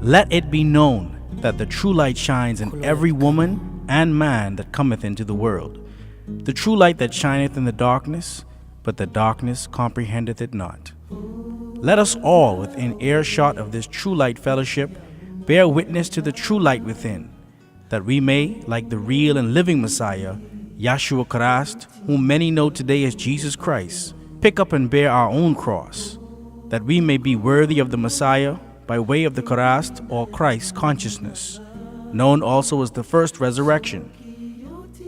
Let it be known that the true light shines in every woman and man that cometh into the world. The true light that shineth in the darkness, but the darkness comprehendeth it not. Let us all, within earshot of this true light fellowship, bear witness to the true light within, that we may, like the real and living Messiah, Yahshua Christ, whom many know today as Jesus Christ, pick up and bear our own cross, that we may be worthy of the Messiah by way of the Christ or Christ consciousness, known also as the first resurrection.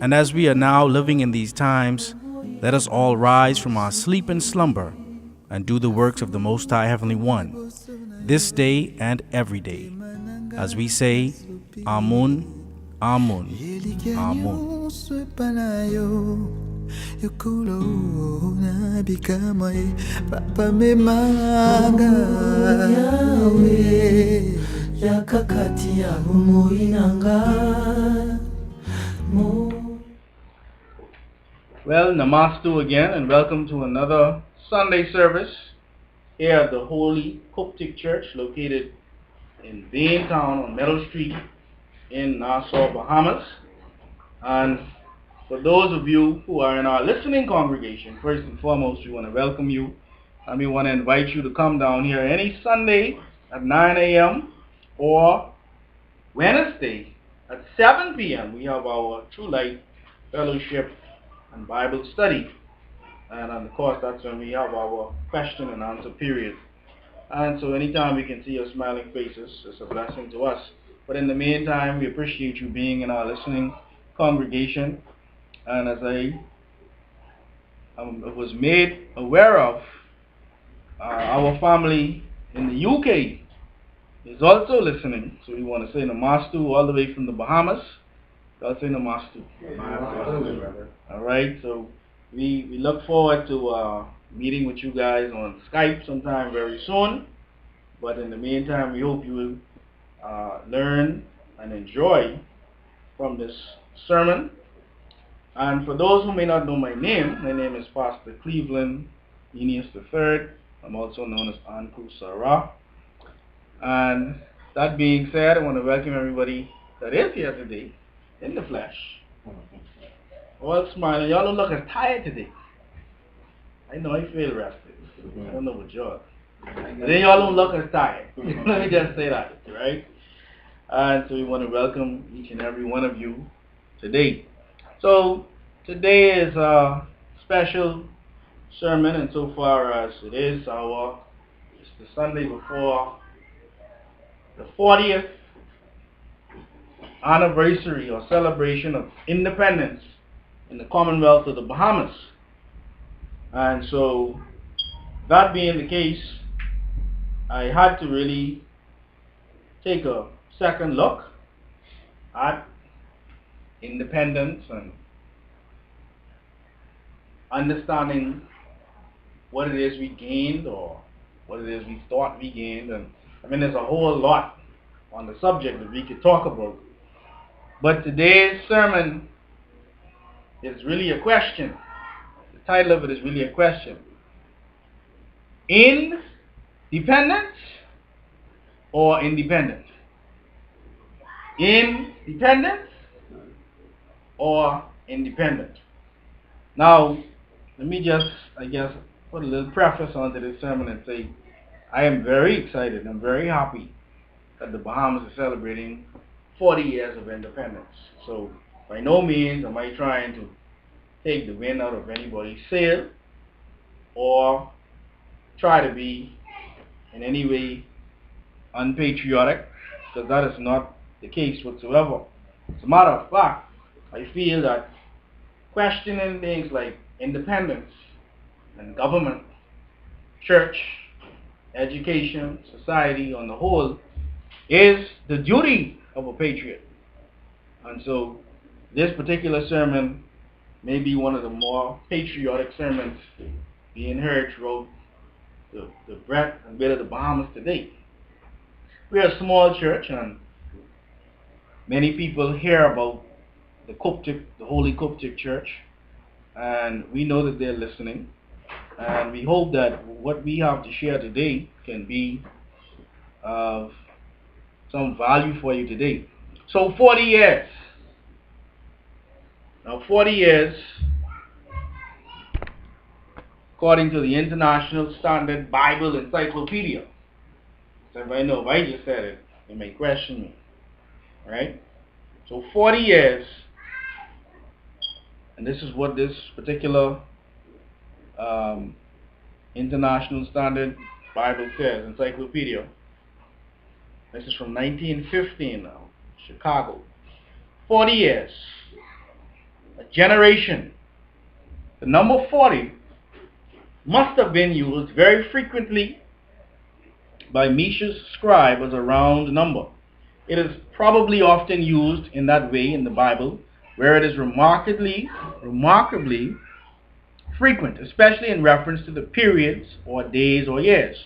And as we are now living in these times, let us all rise from our sleep and slumber and do the works of the Most High Heavenly One, this day and every day, as we say, Amun, Amun, Amun. Well, Namastu again, and welcome to another Sunday service here at the Holy Qubtic Church, located in Bain town on Meadow Street in Nassau, Bahamas. And for those of you who are in our listening congregation, first and foremost, we want to welcome you, and we want to invite you to come down here any Sunday at 9 a.m. or Wednesday at 7 p.m. We have our True Light Fellowship and Bible study. And of course, that's when we have our question and answer period. And so anytime we can see your smiling faces, it's a blessing to us. But in the meantime, we appreciate you being in our listening congregation. And as I was made aware of, our family in the UK is also listening. So we want to say Namastu all the way from the Bahamas. I'll say Namastu. All right, so we look forward to meeting with you guys on Skype sometime very soon. But in the meantime, we hope you will learn and enjoy from this sermon. And for those who may not know my name is Pastor Cleveland Eneas III. I'm also known as Anku Sarah. And that being said, I want to welcome everybody that is here today in the flesh. All smiling. Y'all don't look as tired today. I know I feel rested. I don't know what y'all. But then y'all don't look as tired. Let me just say that, right? And so we want to welcome each and every one of you today. So today is a special sermon insofar as it's the Sunday before the 40th anniversary or celebration of independence in the Commonwealth of the Bahamas. And so, that being the case, I had to really take a second look at independence and understanding what it is we gained or what it is we thought we gained. And I mean, there's a whole lot on the subject that we could talk about. But today's sermon is really a question. The title of it is really a question. Independence or independent? Independence or independent? Now, let me just, put a little preface onto this sermon and say, I am very excited, I'm very happy that the Bahamas is celebrating 40 years of independence. So, by no means am I trying to take the wind out of anybody's sail or try to be in any way unpatriotic, because that is not the case whatsoever. As a matter of fact, I feel that questioning things like independence and government, church, education, society on the whole is the duty of a patriot. And so this particular sermon may be one of the more patriotic sermons being heard throughout the breadth and width of the Bahamas today. We are a small church, and many people hear about the Qubtic, the Holy Qubtic Church, and we know that they're listening. And we hope that what we have to share today can be of some value for you today. So 40 years. Now 40 years, according to the International Standard Bible Encyclopedia. So everybody know if I just said it, they may question me. Right? So 40 years, and this is what this particular International Standard Bible says, Encyclopedia. This is from 1915 now, Chicago. 40 years, a generation. The number 40 must have been used very frequently by Misha's scribe as a round number. It is probably often used in that way in the Bible, where it is remarkably frequent, especially in reference to the periods or days or years.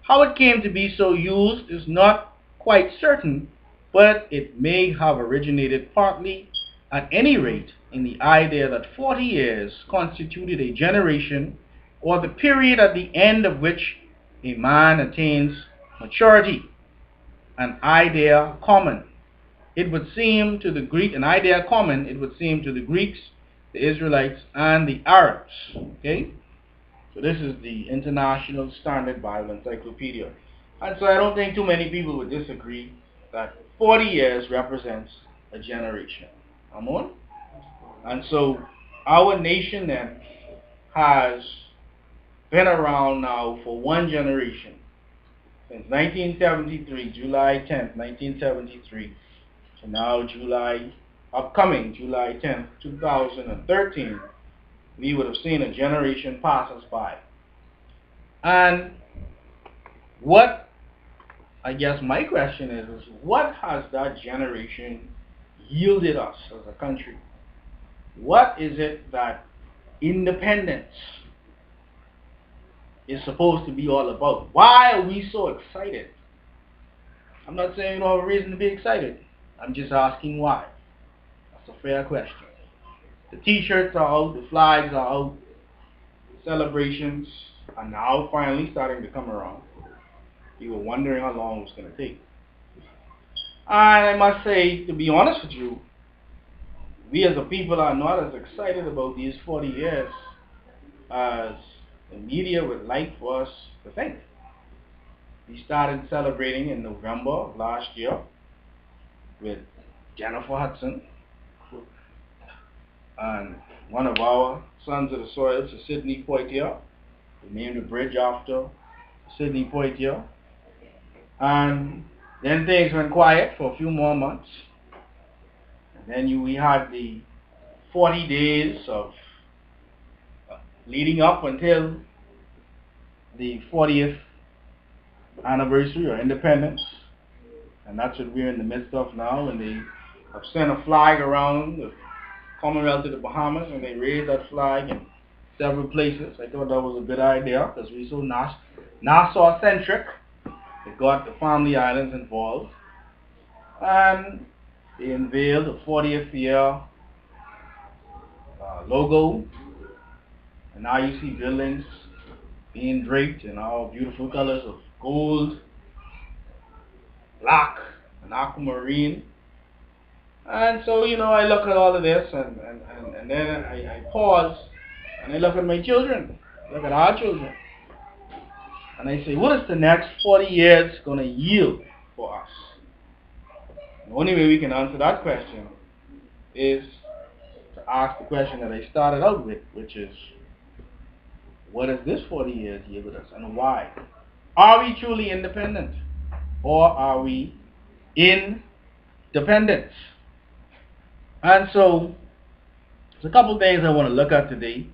How it came to be so used is not quite certain, but it may have originated partly, at any rate, in the idea that 40 years constituted a generation or the period at the end of which a man attains maturity. An idea common. It would seem to the Greeks, the Israelites, and the Arabs. Okay? So this is the International Standard Bible Encyclopedia. And so I don't think too many people would disagree that 40 years represents a generation. Come on? And so our nation then has been around now for one generation. Since 1973, July 10th, 1973, to now upcoming July 10th, 2013, we would have seen a generation pass us by. And what, I guess my question is what has that generation yielded us as a country? What is it that independence is supposed to be all about? Why are we so excited? I'm not saying we don't have a reason to be excited. I'm just asking why. That's a fair question. The t-shirts are out, the flags are out, celebrations are now finally starting to come around. You were wondering how long it was going to take. And I must say, to be honest with you, we as a people are not as excited about these 40 years as the media would like for us to think. We started celebrating in November of last year with Jennifer Hudson and one of our sons of the soil, Sidney Poitier. We named the bridge after Sidney Poitier. And then things went quiet for a few more months. And then we had the 40 days of leading up until the 40th anniversary or independence. And that's what we're in the midst of now. And they have sent a flag around the Commonwealth to the Bahamas, and they raised that flag in several places. I thought that was a good idea because we're so Nassau-centric. It got the family islands involved. And they unveiled the 40th year logo. And now you see buildings being draped in all beautiful colors of gold, black, and aquamarine. And so, I look at all of this and then I pause and I look at my children, look at our children. And I say, what is the next 40 years going to yield for us? The only way we can answer that question is to ask the question that I started out with, which is, what has this 40 years yielded us and why? Are we truly independent? Or are we independent? And so, there's a couple things I want to look at today.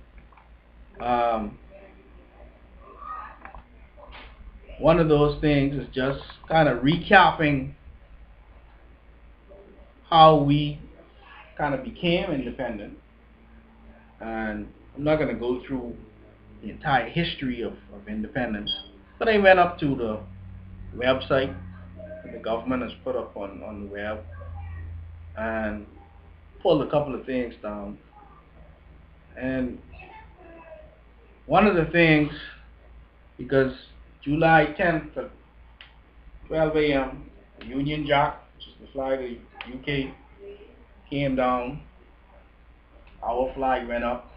One of those things is just kind of recapping how we kind of became independent. And I'm not going to go through the entire history of independence, but I went up to the website that the government has put up on the web and pulled a couple of things down. And one of the things, because July 10th at 12 a.m. the Union Jack, which is the flag of the UK, came down. Our flag went up.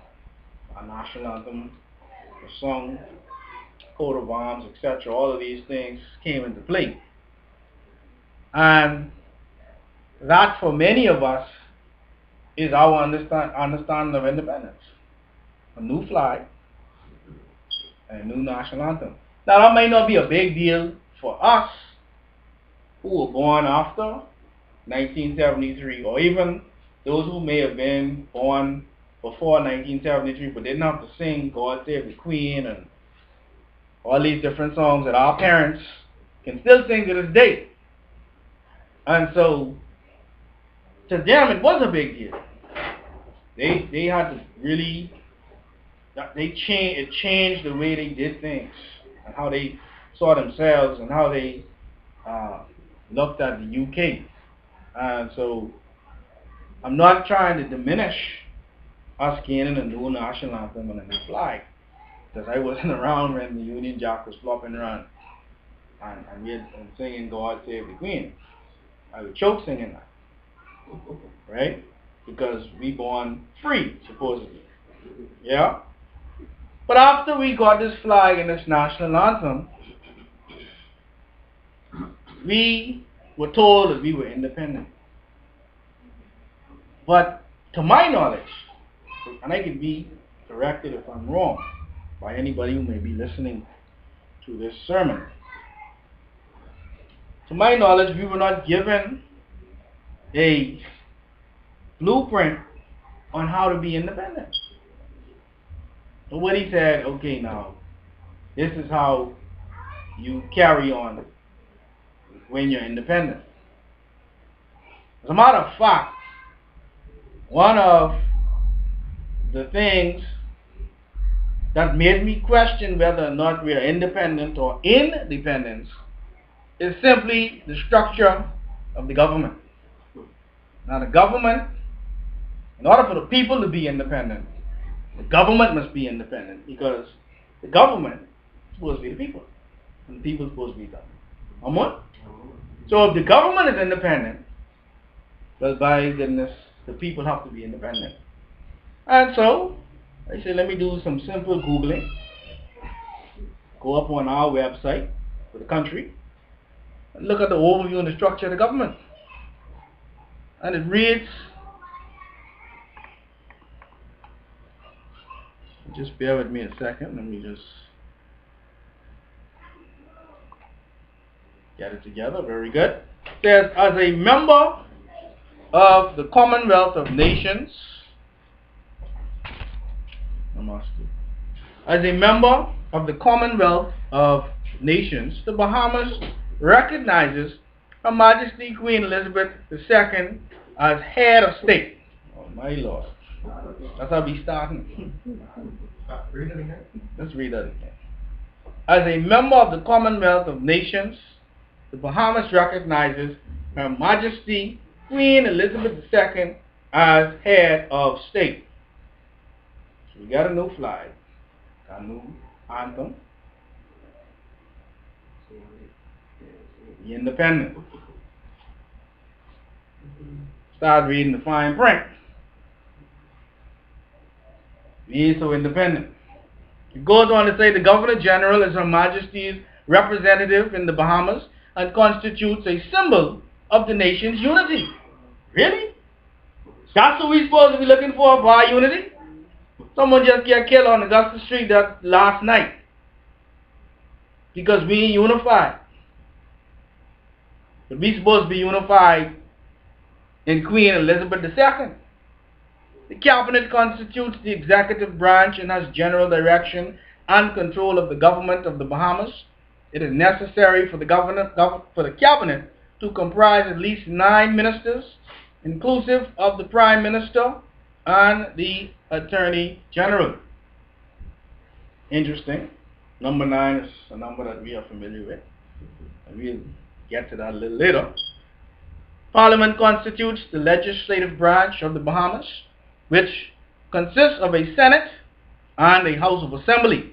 Our national anthem was sung, coat of arms, etc. All of these things came into play. And that, for many of us, is our understanding of independence. A new flag and a new national anthem. Now, that might not be a big deal for us who were born after 1973, or even those who may have been born before 1973 but didn't have to sing God Save the Queen and all these different songs that our parents can still sing to this day. And so, to them, it was a big deal. They had to really, it changed the way they did things and how they saw themselves and how they looked at the UK. And so, I'm not trying to diminish us gaining a new national anthem and a new flag, because I wasn't around when the Union Jack was flopping around and singing God Save the Queen. I would choke singing that, right? Because we born free, supposedly. Yeah? But after we got this flag and this national anthem, we were told that we were independent. But to my knowledge, and I can be corrected if I'm wrong by anybody who may be listening to this sermon, to my knowledge, we were not given a blueprint on how to be independent. Nobody said, okay, now, this is how you carry on when you're independent. As a matter of fact, one of the things that made me question whether or not we are independent or independence is simply the structure of the government. Now, the government, in order for the people to be independent, the government must be independent, because the government is supposed to be the people, and the people are supposed to be the government. So if the government is independent, well, by goodness, the people have to be independent. And so, I said, let me do some simple Googling. Go up on our website for the country and look at the overview and the structure of the government. And it reads, just bear with me a second, let me just get it together. Very good. It says, as a member of the Commonwealth of Nations, as a member of the Commonwealth of Nations, the Bahamas recognizes Her Majesty Queen Elizabeth II as head of state. Oh my Lord. That's how we starting. Read it again. Let's read that again. As a member of the Commonwealth of Nations, the Bahamas recognizes Her Majesty Queen Elizabeth II as head of state. So we got a new flag, a new anthem, the independent. Start reading the fine print. We ain't so independent. It goes on to say the Governor General is Her Majesty's representative in the Bahamas and constitutes a symbol of the nation's unity. Really? That's what we're supposed to be looking for our unity? Someone just got killed on Augusta Street that last night because we ain't unified. But we supposed to be unified in Queen Elizabeth II. The cabinet constitutes the executive branch and has general direction and control of the government of the Bahamas. It is necessary for the cabinet to comprise at least 9 ministers, inclusive of the Prime Minister and the Attorney General. Interesting. Number 9 is a number that we are familiar with, and we'll get to that a little later. Parliament constitutes the legislative branch of the Bahamas, which consists of a Senate and a House of Assembly.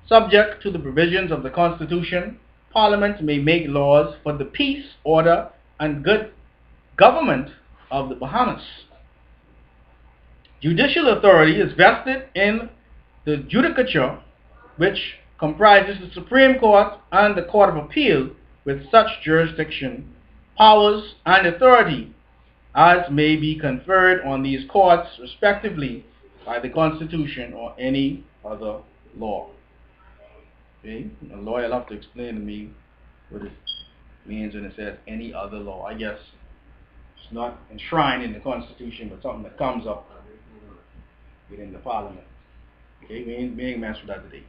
Subject to the provisions of the Constitution, Parliament may make laws for the peace, order, and good government of the Bahamas. Judicial authority is vested in the judicature, which comprises the Supreme Court and the Court of Appeal, with such jurisdiction, powers, and authority as may be conferred on these courts respectively by the Constitution or any other law. Okay? A lawyer will have to explain to me what it means when it says any other law. I guess it's not enshrined in the Constitution, but something that comes up within the Parliament. Okay, we ain't mess with that today.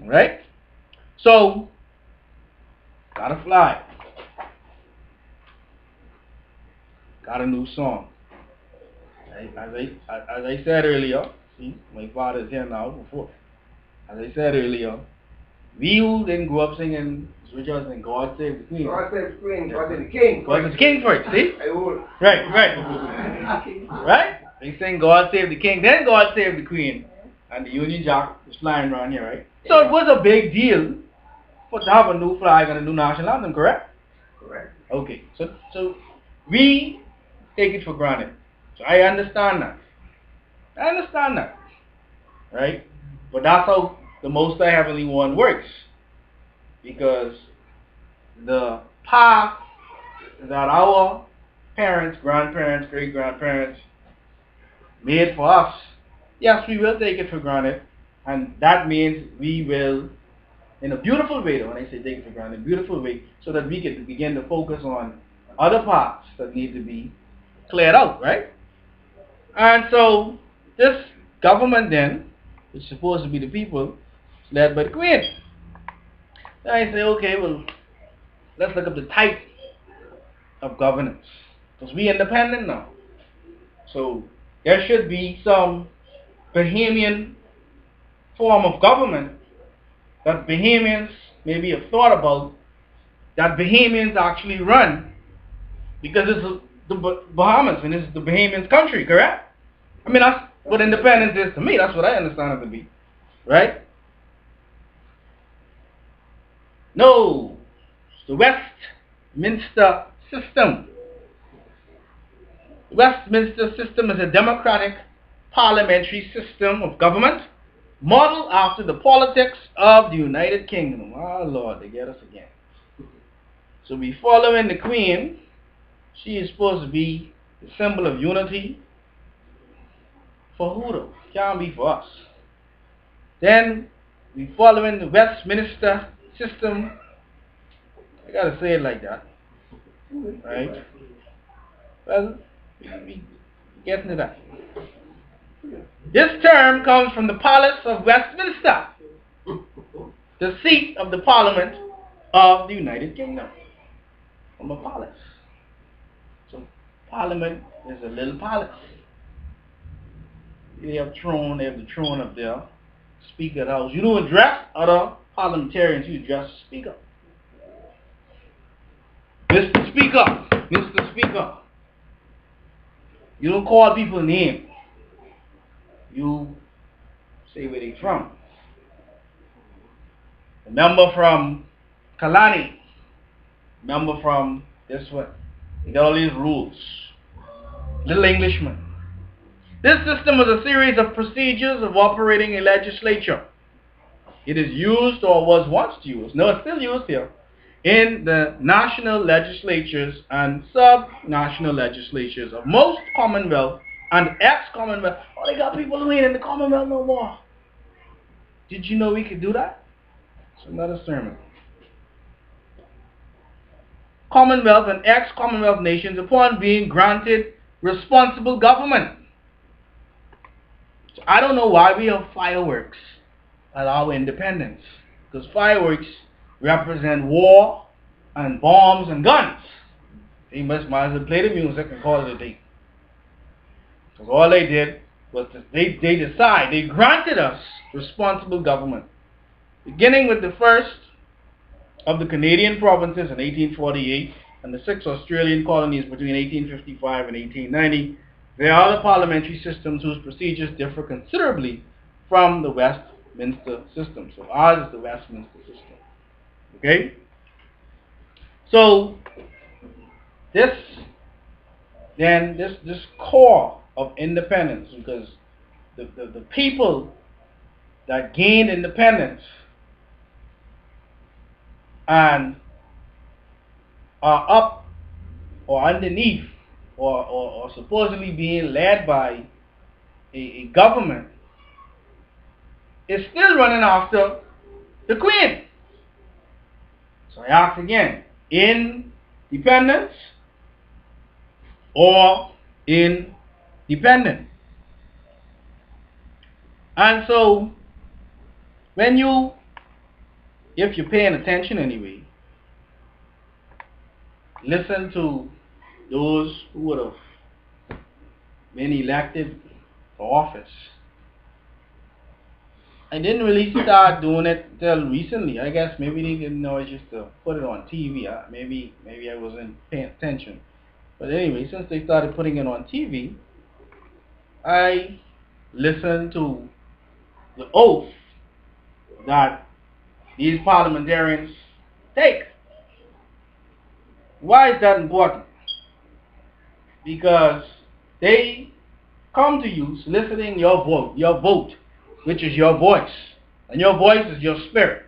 Alright? So, gotta fly. Got a new song. As I said earlier, see, my father's here now before. As I said earlier, we who didn't grow up singing switchers and God Save the Queen. God save the Queen, God save the King. God save the King first, see? Right. Right? They sing God Save the King, then God Save the Queen. And the Union Jack was flying around here, right? So it was a big deal to have a new flag and a new national anthem, correct? Correct. Okay, so we take it for granted. So I understand that. Right? But that's how the Most High Heavenly One works. Because the path that our parents, grandparents, great-grandparents made for us, yes, we will take it for granted. And that means we will, in a beautiful way, though, when I say take it for granted, beautiful way, so that we can begin to focus on other parts that need to be cleared out, right? And so this government then, which is supposed to be the people, is led by the Queen. Then I say, okay, well, let's look up the type of governance. Because we independent now. So there should be some Bahamian form of government that Bahamians maybe have thought about, that Bahamians actually run, because it's the Bahamas and it's the Bahamians' country, correct? I mean, that's what independence is to me. That's what I understand it to be, right? No, it's the Westminster system. The Westminster system is a democratic parliamentary system of government modeled after the politics of the United Kingdom. Oh Lord, they get us again. So we following the Queen. She is supposed to be the symbol of unity. For who though? Can't be for us. Then we following the Westminster system. I gotta say it like that. Right? Well, we getting to that. This term comes from the Palace of Westminster, the seat of the Parliament of the United Kingdom. From a palace. So Parliament is a little palace. They have the throne up there. Speaker of the House. You don't address other parliamentarians, you address the Speaker. Mr. Speaker, Mr. Speaker. You don't call people names. You say where they from. The member from Kalani. Member from this one. You got all these rules. Little Englishman. This system is a series of procedures of operating a legislature. It is used, or was once used, no, it's still used here, in the national legislatures and sub-national legislatures of most Commonwealth and ex-Commonwealth. Oh, they got people who ain't in the Commonwealth no more. Did you know we could do that? It's another sermon. Commonwealth and ex-Commonwealth nations upon being granted responsible government. So I don't know why we have fireworks at our independence. Because fireworks represent war and bombs and guns. They might as well play the music and call it a day. Because all they did was they granted us responsible government. Beginning with the first of the Canadian provinces in 1848 and the 6 Australian colonies between 1855 and 1890, there are other parliamentary systems whose procedures differ considerably from the Westminster system. So ours is the Westminster system. Okay? So this this core of independence, because the people that gained independence and are up or underneath or supposedly being led by a government is still running after the Queen. So I ask again, independence or independent? And so when you, if you're paying attention anyway, listen to those who would have been elected for office. I didn't really start doing it till recently. I guess maybe they didn't know I used to put it on TV. Maybe I wasn't paying attention. But anyway, since they started putting it on TV, I listened to the oath that these parliamentarians take. Why is that important? Because they come to you soliciting your vote, which is your voice. And your voice is your spirit.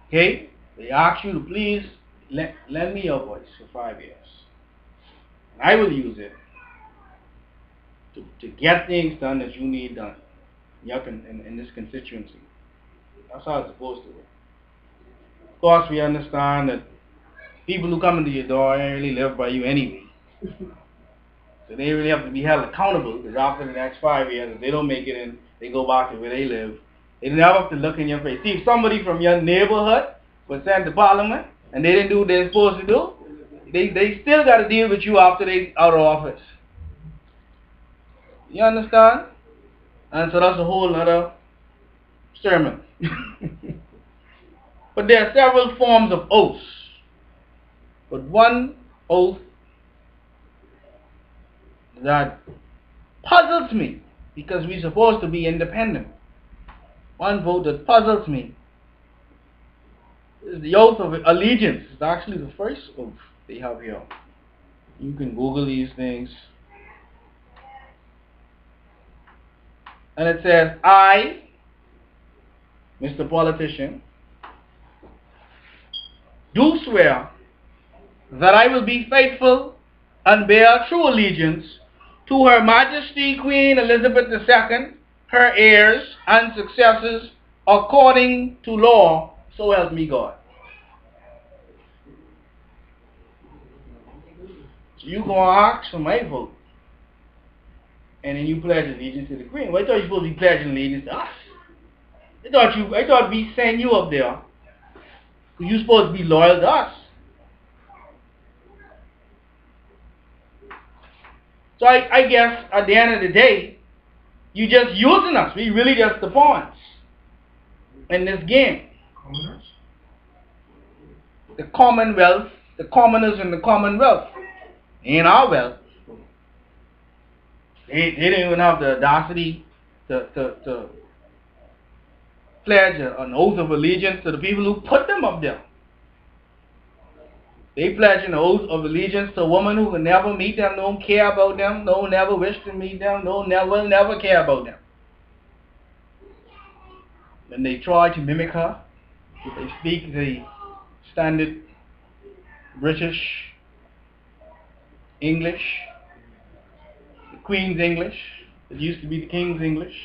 Okay? They ask you to please lend me your voice for 5 years. And I will use it to get things done that you need done in this constituency. That's how it's supposed to work. Of course, we understand that people who come into your door ain't really live by you anyway. So they really have to be held accountable, because after the next 5 years, if they don't make it and they go back to where they live, they never have to look in your face. See, if somebody from your neighborhood was sent to parliament and they didn't do what they're supposed to do, they still got to deal with you after they out of office. You understand? And so that's a whole other sermon. But there are several forms of oaths. But one oath that puzzles me, because we're supposed to be independent. One vote that puzzles me is the oath of allegiance. It's actually the first oath they have here. You can Google these things. And it says, I, Mr. Politician, do swear that I will be faithful and bear true allegiance to Her Majesty Queen Elizabeth II, her heirs and successors, according to law, so help me God. So you gonna ask for my vote, and then you pledge allegiance to the Queen. Well, I thought you were supposed to be pledging allegiance to us. I thought we sent you up there because you're supposed to be loyal to us. So I guess at the end of the day, you just using us. We really just the pawns in this game. The Commonwealth, the commoners in the Commonwealth, ain't our wealth. They didn't even have the audacity to pledge an oath of allegiance to the people who put them up there. They pledge an oath of allegiance to a woman who will never meet them, don't care about them, no never wish to meet them, no never care about them. When they try to mimic her, they speak the standard British English, the Queen's English. It used to be the King's English.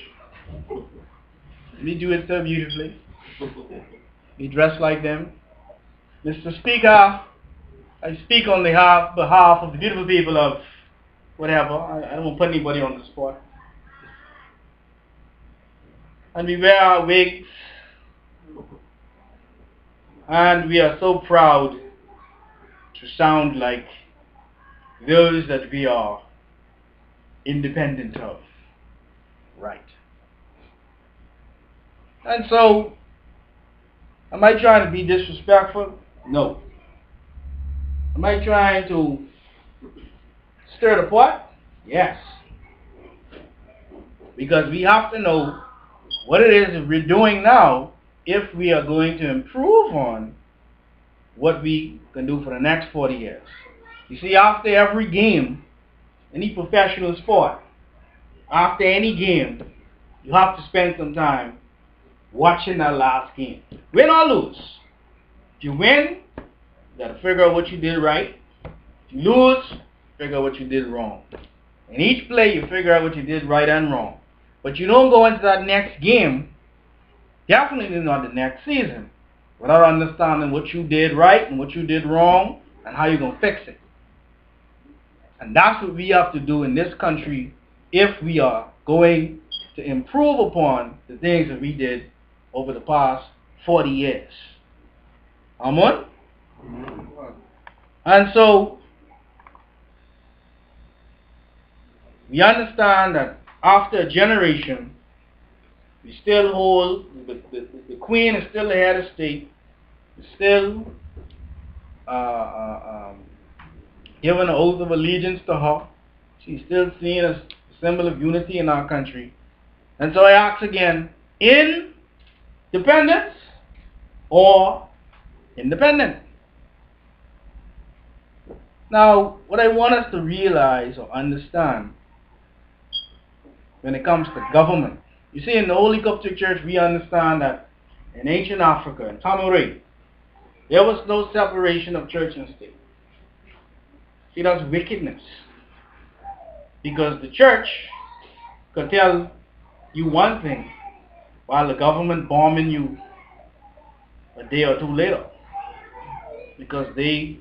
We do it so beautifully. We dress like them. Mr. Speaker, I speak on behalf of the beautiful people of whatever. I don't want to put anybody on the spot. And we wear our wigs. And we are so proud to sound like those that we are independent of. Right. And so, am I trying to be disrespectful? No. Am I trying to stir the pot? Yes. Because we have to know what it is that we're doing now if we are going to improve on what we can do for the next 40 years. You see, after every game, any professional sport, after any game, you have to spend some time watching that last game. Win or lose. If you win, you got to figure out what you did right. If you lose, figure out what you did wrong. In each play, you figure out what you did right and wrong. But you don't go into that next game, definitely not the next season, without understanding what you did right and what you did wrong and how you're going to fix it. And that's what we have to do in this country if we are going to improve upon the things that we did over the past 40 years. Amen? And so, we understand that after a generation, we still hold, the queen is still the head of state, is still given an oath of allegiance to her. She's still seen as a symbol of unity in our country. And so I ask again, independence or independent? Now, what I want us to realize or understand when it comes to government, you see, in the Holy Qubtic Church, we understand that in ancient Africa, in Tamaray, there was no separation of church and state. See, that's wickedness. Because the church could tell you one thing while the government bombing you a day or two later. Because they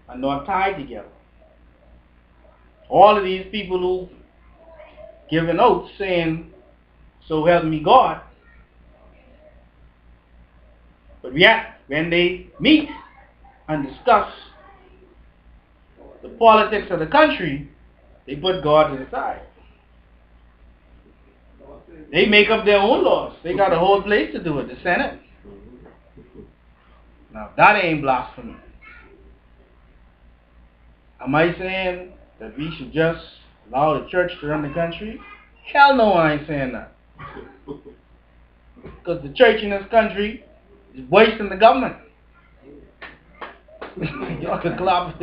are not tied together. All of these people who giving oaths saying, "So help me God," but yet when they meet and discuss the politics of the country, they put God to the side. They make up their own laws. They got a whole place to do it, the Senate. Now that ain't blasphemy. Am I saying that we should just allow the church to run the country? Hell no, I ain't saying that. Because the church in this country is wasting the government. Y'all can clap. I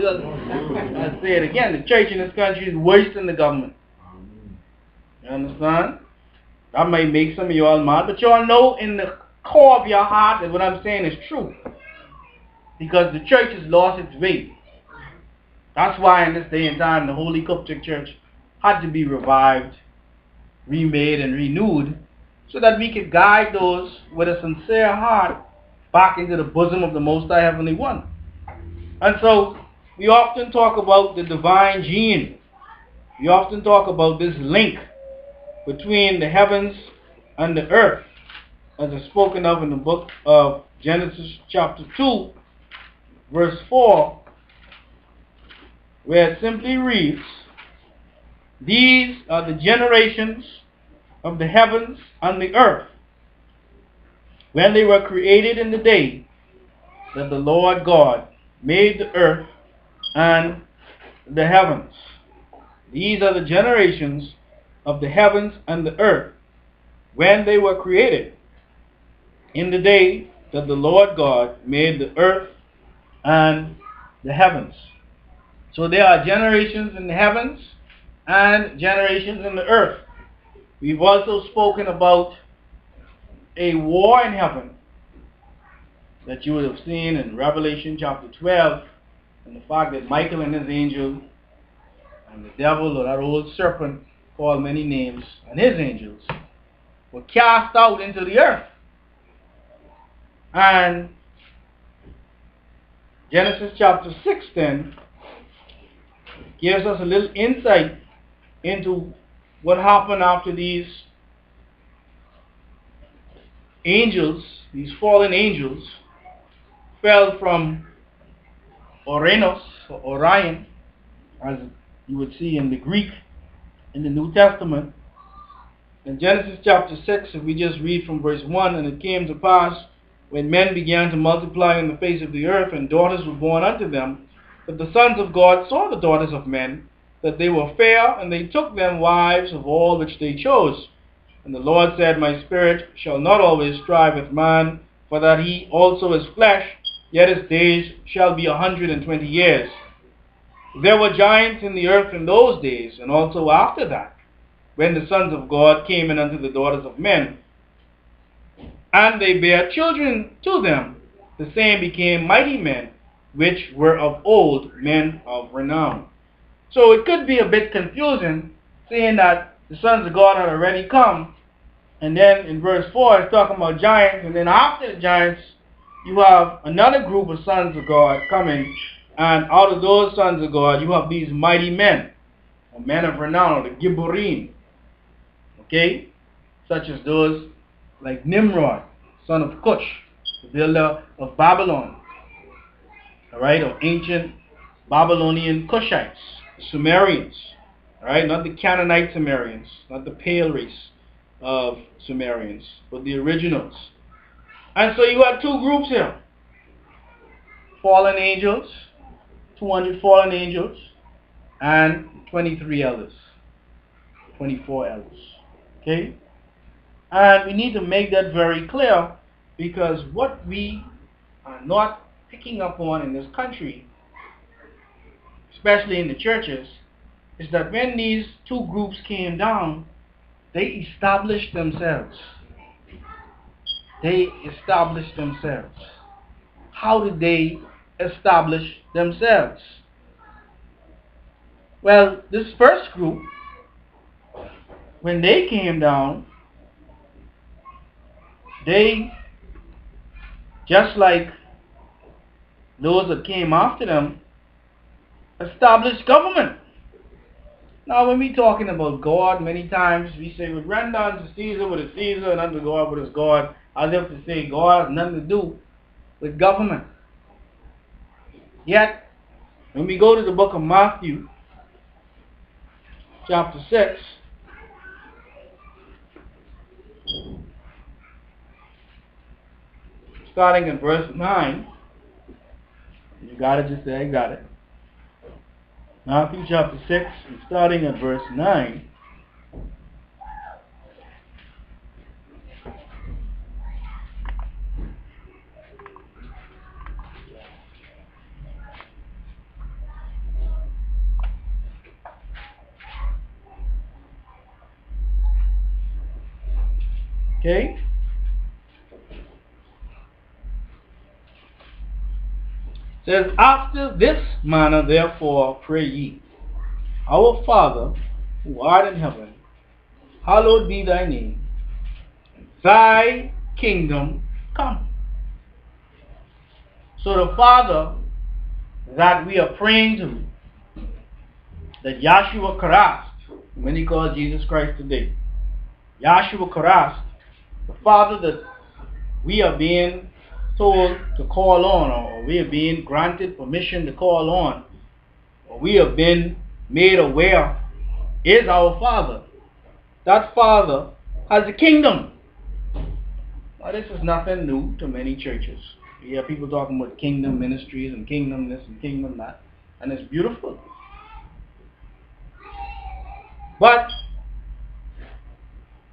say it again. The church in this country is wasting the government. You understand? That might make some of y'all mad, but y'all know in the core of your heart that what I'm saying is true. Because the church has lost its way. That's why in this day and time the Holy Qubtic Church had to be revived, remade, and renewed so that we could guide those with a sincere heart back into the bosom of the Most High Heavenly One. And so we often talk about the divine gene. We often talk about this link between the heavens and the earth, as is spoken of in the book of Genesis chapter 2, verse 4, where it simply reads, "These are the generations of the heavens and the earth, when they were created in the day that the Lord God made the earth and the heavens." These are the generations of the heavens and the earth, when they were created in the day that the Lord God made the earth and the heavens. So there are generations in the heavens and generations in the earth. We've also spoken about a war in heaven that you would have seen in Revelation chapter 12, and the fact that Michael and his angel and the devil, or that old serpent called many names, and his angels were cast out into the earth. And Genesis chapter 6 then gives us a little insight into what happened after these angels, these fallen angels, fell from Uranus, or Orion, as you would see in the Greek in the New Testament. In Genesis chapter 6, if we just read from verse 1, "And it came to pass, when men began to multiply on the face of the earth, and daughters were born unto them, that the sons of God saw the daughters of men, that they were fair, and they took them wives of all which they chose. And the Lord said, My spirit shall not always strive with man, for that he also is flesh, yet his days shall be 120 years. There were giants in the earth in those days, and also after that, when the sons of God came in unto the daughters of men, and they bare children to them. The same became mighty men, which were of old, men of renown. So it could be a bit confusing, saying that the sons of God had already come, and then in verse 4 it's talking about giants, and then after the giants you have another group of sons of God coming, and out of those sons of God you have these mighty men, or men of renown, the Gibborim, okay, such as those like Nimrod, son of Cush, the builder of Babylon, all right, or ancient Babylonian Cushites, the Sumerians, all right, not the Canaanite Sumerians, not the pale race of Sumerians, but the originals. And so you have two groups here: fallen angels, 200 fallen angels, and 23 elders, 24 elders. Okay? And we need to make that very clear, because what we are not picking up on in this country, especially in the churches, is that when these two groups came down, they established themselves. They established themselves. How did they establish themselves? Well, this first group, when they came down, they, just like those that came after them, established government. Now, when we're talking about God, many times we say, "With render unto Caesar what is Caesar, and unto God what is God," as if to say God has nothing to do with government. Yet, when we go to the book of Matthew, chapter 6, starting in verse 9, you got it, just say, "I got it." Matthew chapter 6, starting at verse 9. Okay? It says, "After this manner therefore pray ye, Our Father, who art in heaven, hallowed be thy name. Thy kingdom come." So the Father that we are praying to, that Yahshua Christ, many call Jesus Christ today, Yahshua Christ, the Father that we are being told to call on, or we are being granted permission to call on, or we have been made aware is our Father. That Father has a kingdom. Now, this is nothing new to many churches. You hear people talking about kingdom ministries and kingdom this and kingdom that, and it's beautiful. But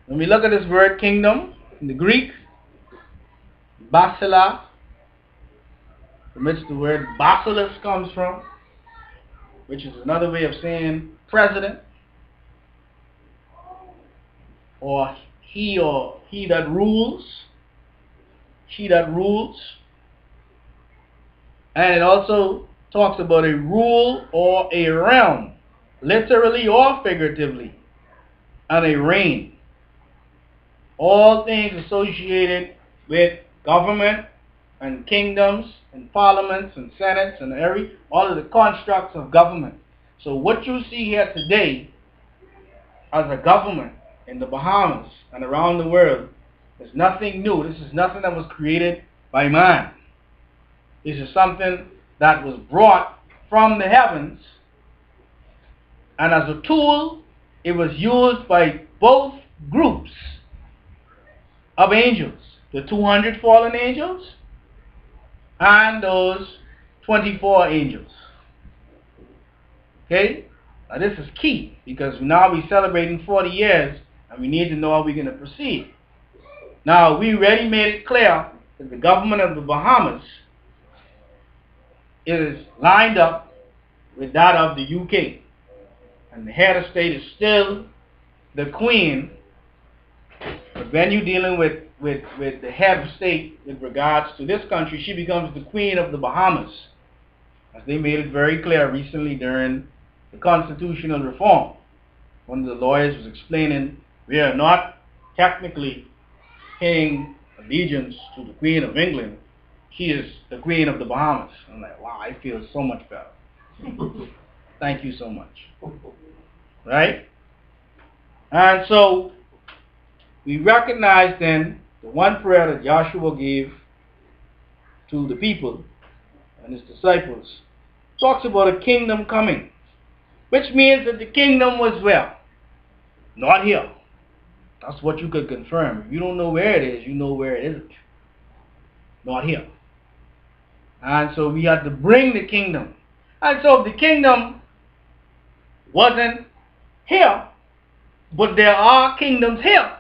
when we look at this word kingdom in the Greek, basileia, from which the word basileus comes from, which is another way of saying president, or he that rules, she that rules. And it also talks about a rule or a realm, literally or figuratively, and a reign. All things associated with government and kingdoms and parliaments and senates and all of the constructs of government. So what you see here today as a government in the Bahamas and around the world is nothing new. This is nothing that was created by man. This is something that was brought from the heavens, and as a tool, it was used by both groups of angels, the 200 fallen angels and those 24 angels. Okay? Now this is key, because now we're celebrating 40 years, and we need to know how we're going to proceed. Now, we already made it clear that the government of the Bahamas is lined up with that of the UK. And the head of state is still the Queen. But when you're dealing with the head of state with regards to this country, she becomes the Queen of the Bahamas. As they made it very clear recently during the constitutional reform. One of the lawyers was explaining we are not technically paying allegiance to the Queen of England. She is the Queen of the Bahamas. I'm like, wow, I feel so much better. Thank you so much. Right? And so we recognize then the one prayer that Joshua gave to the people and his disciples talks about a kingdom coming, which means that the kingdom was where? Not here. That's what you could confirm. If you don't know where it is, you know where it isn't. Not here. And so we had to bring the kingdom. And so if the kingdom wasn't here, but there are kingdoms here,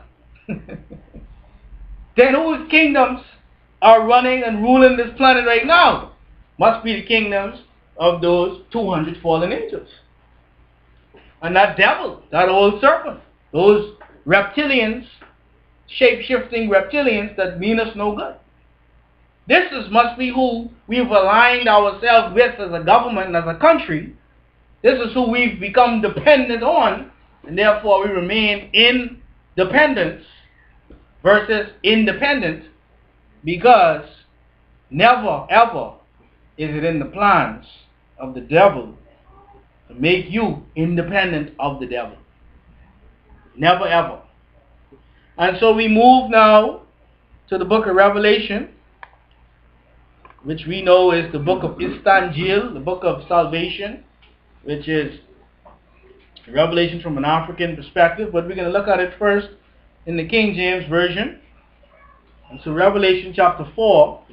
then whose kingdoms are running and ruling this planet right now? Must be the kingdoms of those 200 fallen angels. And that devil, that old serpent, those reptilians, shape-shifting reptilians that mean us no good. Must be who we've aligned ourselves with as a government and as a country. This is who we've become dependent on, and therefore we remain in dependence versus independent, because never ever is it in the plans of the devil to make you independent of the devil. Never ever. And so we move now to the book of Revelation, which we know is the book of Istanjil, the book of salvation, which is Revelation from an African perspective, but we're going to look at it first in the King James Version. And so Revelation chapter 4,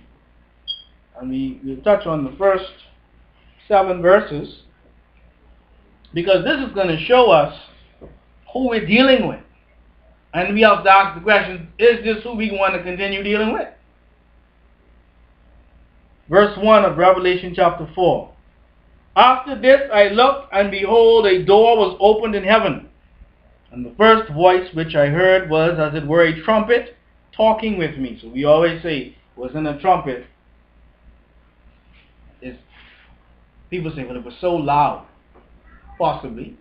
and we'll touch on the first 7 verses, because this is going to show us who we're dealing with. And we have to ask the question, is this who we want to continue dealing with? Verse 1 of Revelation chapter 4. After this I looked, and behold, a door was opened in heaven. And the first voice which I heard was as it were a trumpet talking with me. So we always say it wasn't a trumpet. People say, well, it was so loud. Possibly.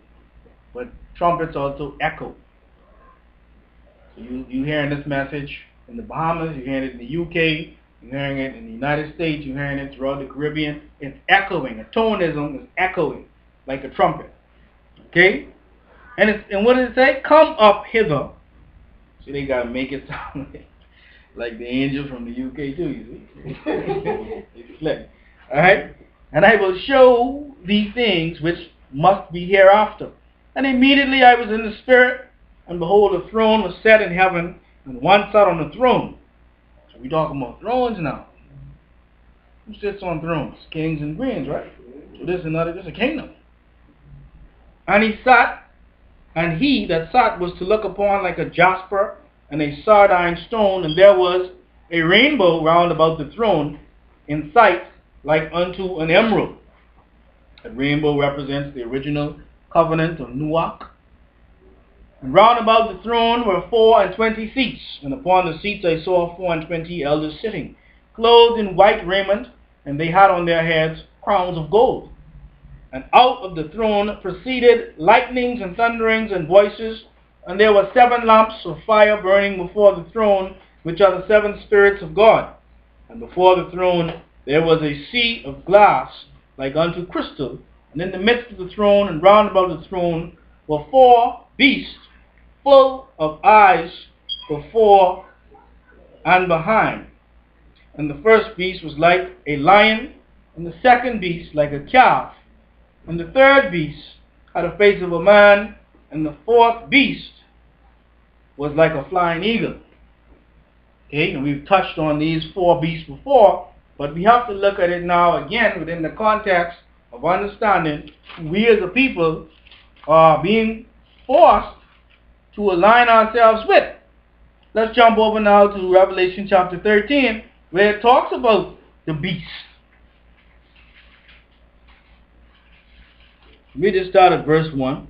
But trumpets also echo. So you hearing this message in the Bahamas, you're hearing it in the UK, you're hearing it in the United States, you're hearing it throughout the Caribbean. It's echoing. A tonism is echoing like a trumpet. Okay? And what does it say? Come up hither. See, they got to make it sound like the angel from the UK too, you see. It's slick. Alright? And I will show these things which must be hereafter. And immediately I was in the Spirit, and behold, a throne was set in heaven, and one sat on the throne. So we're talking about thrones now. Who sits on thrones? Kings and queens, right? So this is a kingdom. And he sat, and he that sat was to look upon like a jasper and a sardine stone, and there was a rainbow round about the throne, in sight like unto an emerald. That rainbow represents the original covenant of Noach. And round about the throne were 24 seats, and upon the seats I saw 24 elders sitting, clothed in white raiment, and they had on their heads crowns of gold. And out of the throne proceeded lightnings and thunderings and voices, and there were 7 lamps of fire burning before the throne, which are the 7 spirits of God. And before the throne there was a sea of glass, like unto crystal, and in the midst of the throne and round about the throne were 4 beasts, full of eyes before and behind. And the first beast was like a lion, and the second beast like a calf, and the third beast had a face of a man, and the fourth beast was like a flying eagle. Okay, and we've touched on these 4 beasts before, but we have to look at it now again within the context of understanding we as a people are being forced to align ourselves with. Let's jump over now to Revelation chapter 13, where it talks about the beast. Let me just start at verse 1.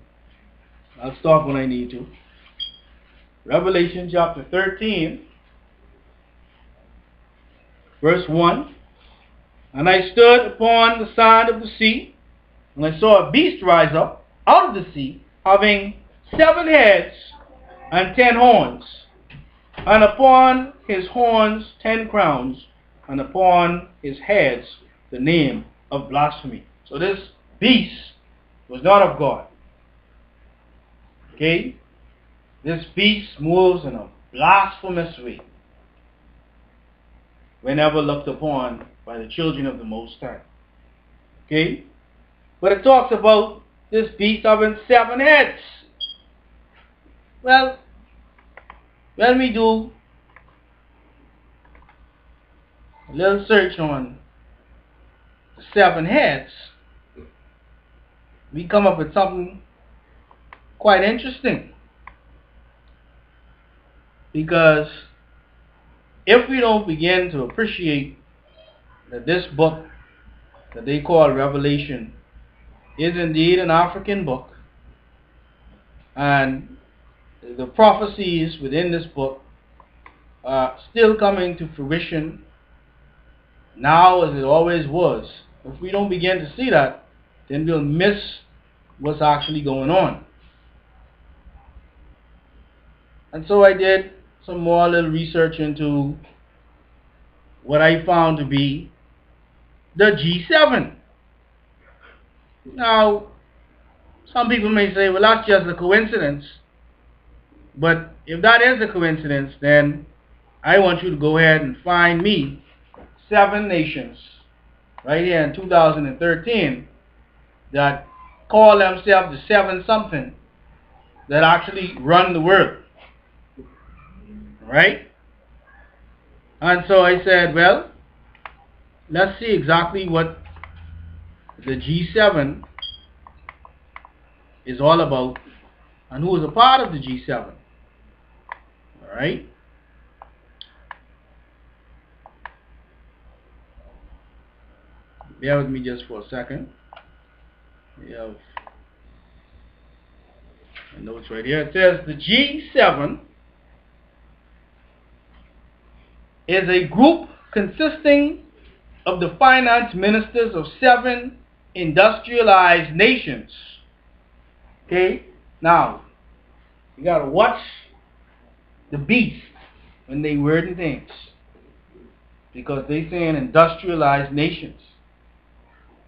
I'll stop when I need to. Revelation chapter 13, verse 1. And I stood upon the side of the sea, and I saw a beast rise up out of the sea, having 7 heads and 10 horns, and upon his horns 10 crowns, and upon his heads the name of blasphemy. So this beast was not of God. Okay? This beast moves in a blasphemous way whenever looked upon by the children of the Most High. Okay? But it talks about this beast having 7 heads. Well, when we do a little search on the 7 heads, we come up with something quite interesting. Because if we don't begin to appreciate that this book that they call Revelation is indeed an African book, and the prophecies within this book are still coming to fruition now as it always was. If we don't begin to see that, then we'll miss what's actually going on. And so I did some more little research into what I found to be the G7. Now, some people may say, well, that's just a coincidence. But if that is a coincidence, then I want you to go ahead and find me 7 nations right here in 2013 that call themselves the 7 something that actually run the world. Right? And so I said, well, let's see exactly what the G7 is all about and who is a part of the G7. Alright? Bear with me just for a second. We have the notes right here. It says the G7 is a group consisting of the finance ministers of 7 industrialized nations. Okay? Now, you got to watch the beast when they word things, because they say in industrialized nations.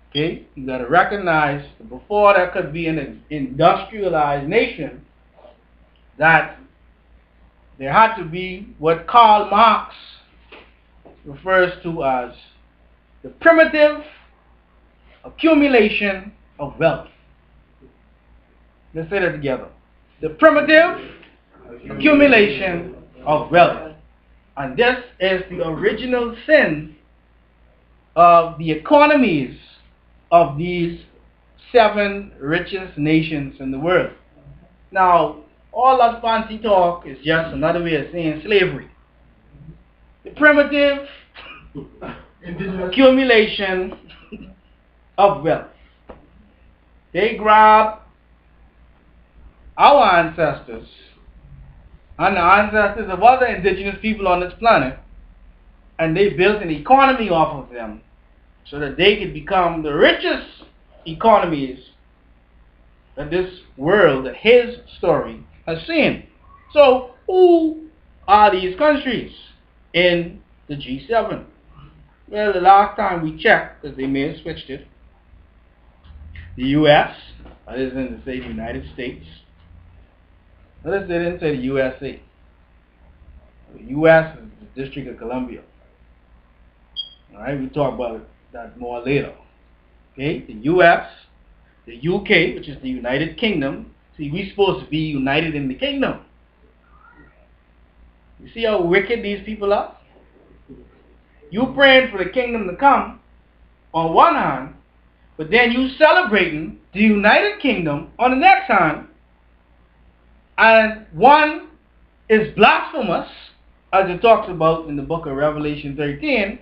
Okay? You got to recognize that before there could be an industrialized nation, that there had to be what Karl Marx refers to as the primitive accumulation of wealth. Let's say that together. The primitive accumulation of wealth. And this is the original sin of the economies of these 7 richest nations in the world. Now, all that fancy talk is just another way of saying slavery. The primitive accumulation of wealth. They grab our ancestors and the ancestors of other indigenous people on this planet, and they built an economy off of them so that they could become the richest economies that this world, that his story has seen. So, who are these countries in the G7? Well, the last time we checked, because they may have switched it, the U.S., that is in the United States. Notice they didn't say the USA. The U.S. is the District of Columbia. Alright, we'll talk about that more later. Okay, the U.S., the U.K., which is the United Kingdom. See, we're supposed to be united in the kingdom. You see how wicked these people are? You praying for the kingdom to come on one hand, but then you celebrating the United Kingdom on the next hand. And one is blasphemous, as it talks about in the book of Revelation 13,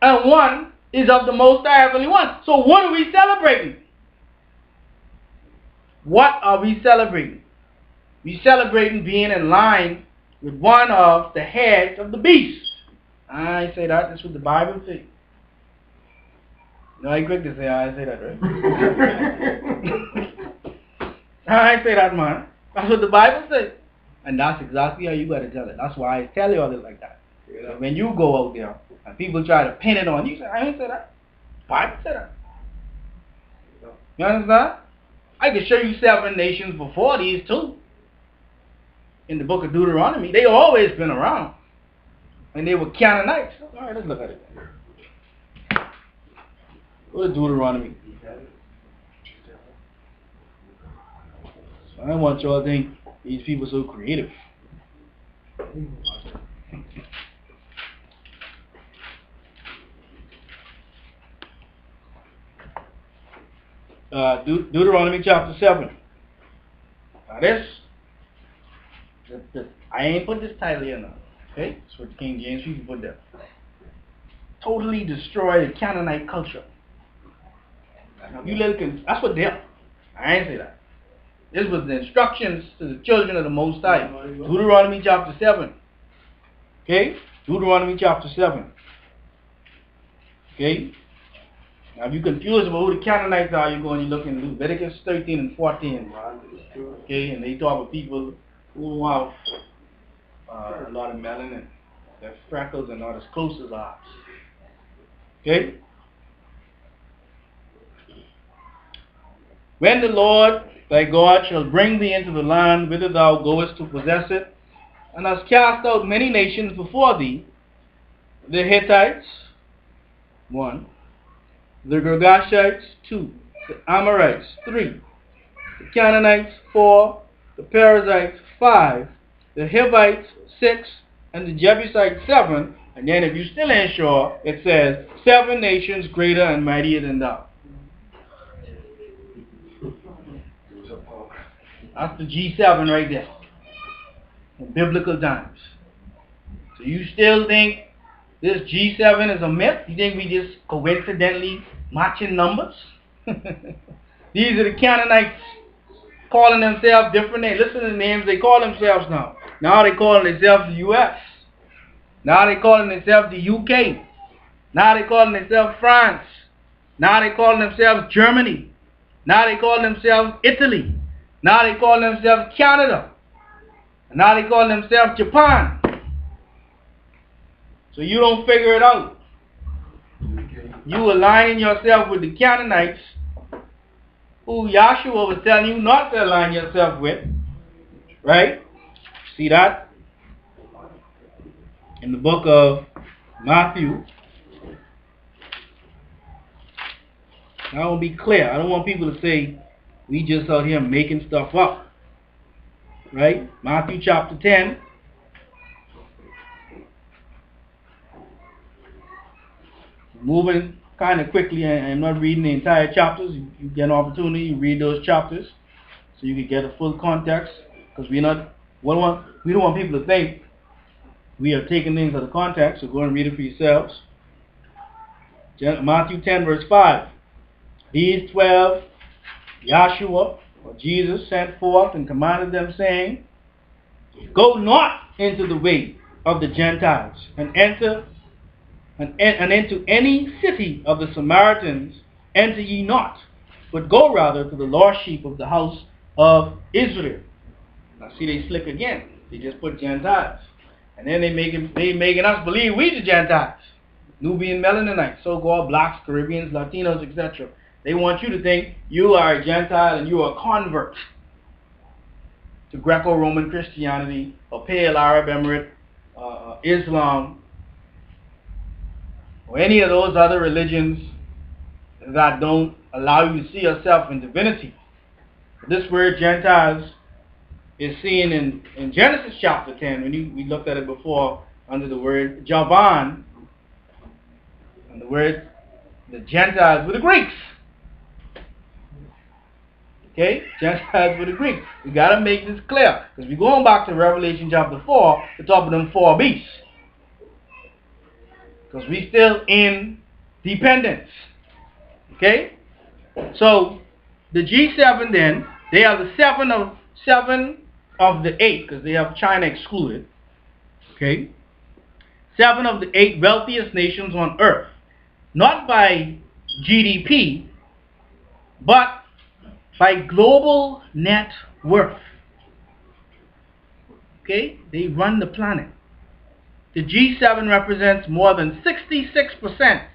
and one is of the Most High Heavenly One. So what are we celebrating? What are we celebrating? We celebrating being in line with one of the heads of the beast. I ain't say that. That's what the Bible says. No, I quick to say I ain't say that, right? I ain't say that, man. That's what the Bible says. And that's exactly how you got to tell it. That's why I tell you all this like that. Yeah. So when you go out there and people try to pin it on you, say, I ain't say that. The Bible said that. You understand? I can show you 7 nations before these too. In the book of Deuteronomy. They always been around. And they were Canaanites. Alright, let's look at it. Go to Deuteronomy. So I don't want y'all to think these people are so creative. Deuteronomy chapter 7. Now this, I ain't put this title here now. Okay? That's what the King James people put there. Totally destroy the Canaanite culture. That's what they are. I ain't say that. This was the instructions to the children of the Most High. Deuteronomy chapter 7. Okay? Deuteronomy chapter 7. Okay? Now if you're confused about who the Canaanites are, you go and you look in Leviticus 13 and 14. Okay? And they talk about people who have a lot of melanin. Their freckles are not as close as ours. Okay? When the Lord thy God shall bring thee into the land whither thou goest to possess it, and hast cast out many nations before thee, the Hittites, 1, the Girgashites, 2, the Amorites, 3, the Canaanites, 4, the Perizzites, 5, the Hivites, 6, and the Jebusites, 7, and then if you still ain't sure, it says 7 nations greater and mightier than thou. That's the G7 right there. In biblical times. So you still think this G7 is a myth? You think we just coincidentally matching numbers? These are the Canaanites calling themselves different names. Listen to the names they call themselves now. Now they calling themselves the US. Now they calling themselves the UK. Now they calling themselves France. Now they calling themselves Germany. Now they calling themselves Italy. Now they call themselves Canada. And now they call themselves Japan. So you don't figure it out. You aligning yourself with the Canaanites who Yahshua was telling you not to align yourself with. Right? See that? In the book of Matthew. I want to be clear. I don't want people to say we just out here making stuff up. Right? Matthew chapter 10. Moving kind of quickly. I'm not reading the entire chapters. You get an opportunity. You read those chapters so you can get a full context. Because we don't want people to think we are taking things out of context. So go and read it for yourselves. Matthew 10 verse 5. These 12 Yahshua, or Jesus, sent forth and commanded them, saying, go not into the way of the Gentiles, and into any city of the Samaritans enter ye not, but go rather to the lost sheep of the house of Israel. Now see, they slick again. They just put Gentiles. And then they making us believe we the Gentiles. Nubian Melanites, so-called blacks, Caribbeans, Latinos, etc. They want you to think you are a Gentile and you are a convert to Greco-Roman Christianity or Pale Arab Emirate, Islam, or any of those other religions that don't allow you to see yourself in divinity. This word Gentiles is seen in Genesis chapter 10, when we looked at it before under the word Javan, and the word the Gentiles were the Greeks. Okay? Gentiles were the Greeks. We got to make this clear. Because we're going back to Revelation chapter 4 to talk about them 4 beasts. Because we still in dependence. Okay? So, the G7 then They are the seven of the eight, because they have China excluded. Okay, seven of the eight wealthiest nations on earth, not by GDP, but by global net worth. Okay, they run the planet. The G7 represents more than 66%.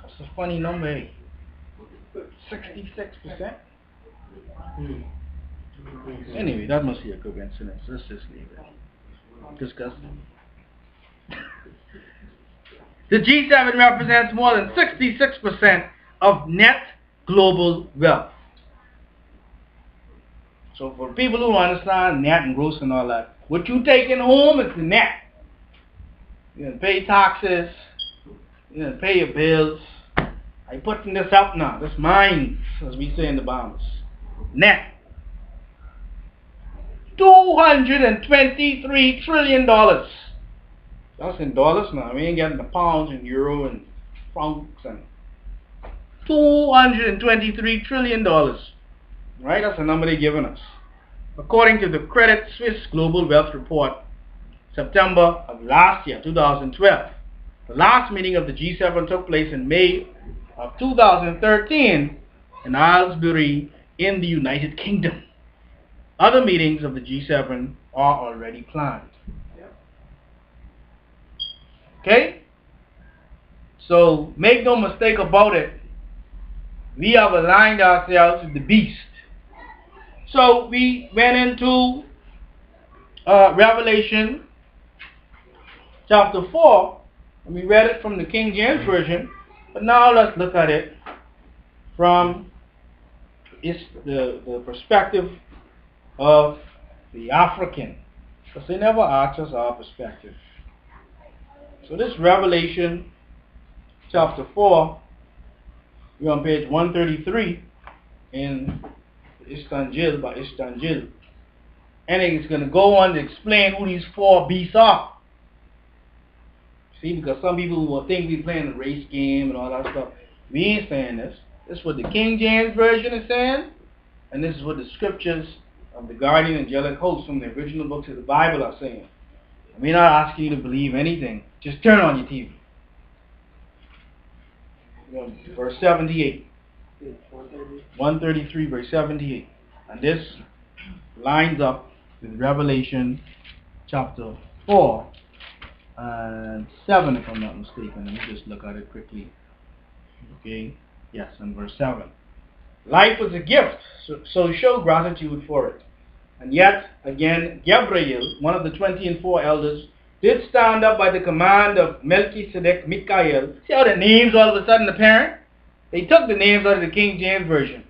That's a funny number, eh? 66%? Anyway, that must be a coincidence. Let's just leave it. Disgusting. The G7 represents more than 66% of net global wealth. So for people who understand net and gross and all that, what you taking home is the net. You gonna pay taxes, you gonna pay your bills. I putting this up now. This mine, as we say in the Bahamas. Net. $223 trillion. That's in dollars now. We ain't getting the pounds and euro and francs and $223 trillion. Right? That's the number they're giving us. According to the Credit Suisse Global Wealth Report, September of last year, 2012. The last meeting of the G7 took place in May of 2013 in Aylesbury in the United Kingdom. Other meetings of the G7 are already planned. Okay? So make no mistake about it. We have aligned ourselves with the beast. So we went into Revelation chapter 4, and we read it from the King James Version. But now let's look at it from the perspective of the African, because they never asked us our perspective. So this Revelation chapter 4, we're on page 133 in Istanjil by Istanjil. And it's going to go on to explain who these four beasts are. See, because some people will think we're playing a race game and all that stuff. We ain't saying this. This is what the King James Version is saying, and this is what the scriptures of the guardian angelic host from the original books of the Bible are saying. And we're not asking you to believe anything. Just turn on your TV. Verse 78. 133 verse 78. And this lines up with Revelation chapter 4 and 7, if I'm not mistaken. Let me just look at it quickly. Okay. Yes, and verse 7. Life was a gift, so show gratitude for it. And yet, again, Gabriel, one of the 24 elders, did stand up by the command of Melchizedek, Michael. See how the names all of a sudden apparent? They took the names out of the King James Version.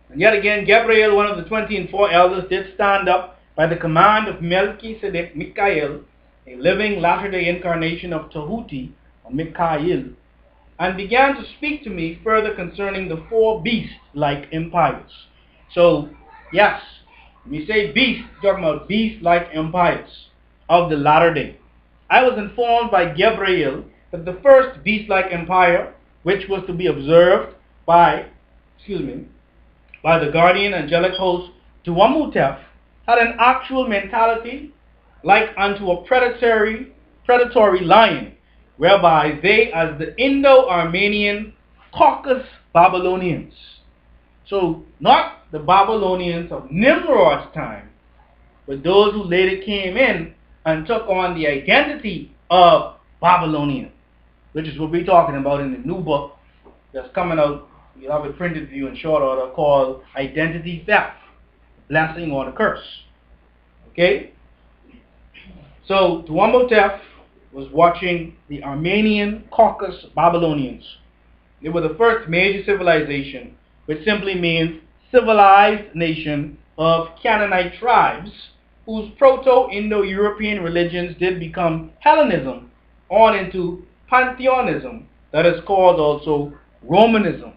And yet again, Gabriel, one of the 24 elders, did stand up by the command of Melchizedek, Michael, a living latter-day incarnation of Tahuti, or Michael, and began to speak to me further concerning the four beast-like empires. So, yes, when we say beast, we're talking about beast-like empires of the latter day. I was informed by Gabriel that the first beast-like empire, which was to be observed by the guardian angelic host Tuamutef, had an actual mentality like unto a predatory lion, whereby they, as the Indo-Armenian Caucasus Babylonians, so not the Babylonians of Nimrod's time, but those who later came in and took on the identity of Babylonian, which is what we're talking about in the new book that's coming out. We'll have it printed for you in short order, called Identity Theft, Blessing or the Curse. Okay? So Tuamutef was watching the Armenian Caucasus Babylonians. They were the first major civilization, which simply means civilized nation of Canaanite tribes, whose Proto-Indo-European religions did become Hellenism on into Pantheonism, that is called also Romanism.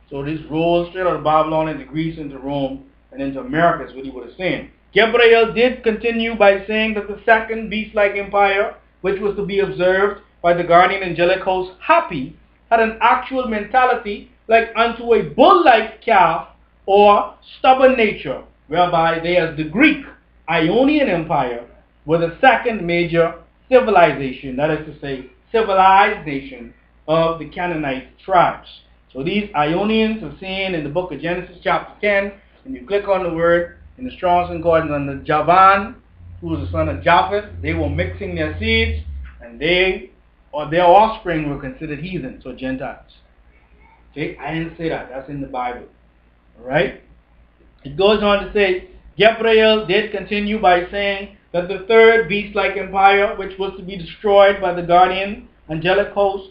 So this rolls straight out of Babylon into Greece, into Rome, and into America is what he would have saying. Gabriel did continue by saying that the second beast-like empire, which was to be observed by the guardian angelic host Hapi, had an actual mentality like unto a bull-like calf or stubborn nature, whereby they, as the Greek Ionian Empire, were the second major civilization, that is to say, civilized nation of the Canaanite tribes. So these Ionians are seen in the book of Genesis chapter 10, and you click on the word in the Strong's Concordance on the Javan, who was the son of Japheth. They were mixing their seeds, and they or their offspring were considered heathens or Gentiles. Okay, I didn't say that. That's in the Bible. All right. It goes on to say, Gabriel did continue by saying that the third beast-like empire, which was to be destroyed by the guardian angelic host,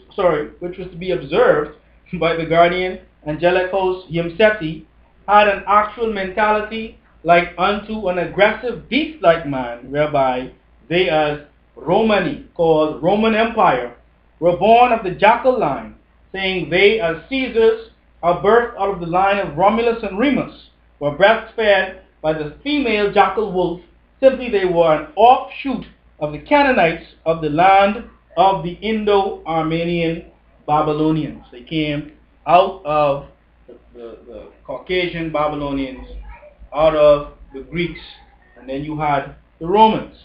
which was to be observed by the guardian angelic host Yemseti, had an actual mentality like unto an aggressive beast-like man, whereby they, as Romani, called Roman Empire, were born of the jackal line, saying they, as Caesars, are birthed out of the line of Romulus and Remus, were breastfed by the female jackal wolf. Simply they were an offshoot of the Canaanites of the land of the Indo-Armenian Babylonians. They came out of the Caucasian Babylonians, out of the Greeks, and then you had the Romans.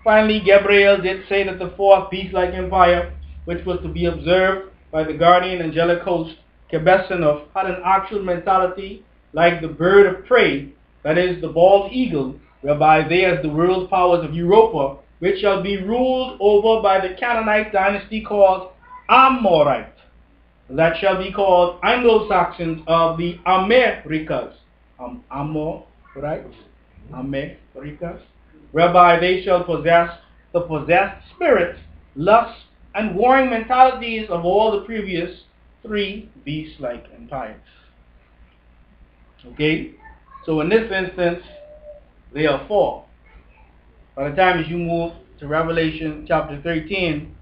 Finally, Gabriel did say that the fourth beast-like empire, which was to be observed by the guardian angelic host, Kebesenov, had an actual mentality like the bird of prey, that is, the bald eagle, whereby they, as the world powers of Europa, which shall be ruled over by the Canaanite dynasty called Amorite, that shall be called Anglo-Saxons of the Americas. Amorite? Americas? Whereby they shall possess the possessed spirits, lusts, and warring mentalities of all the previous three beast-like empires. Okay? So in this instance, there are four. By the time as you move to Revelation chapter 13,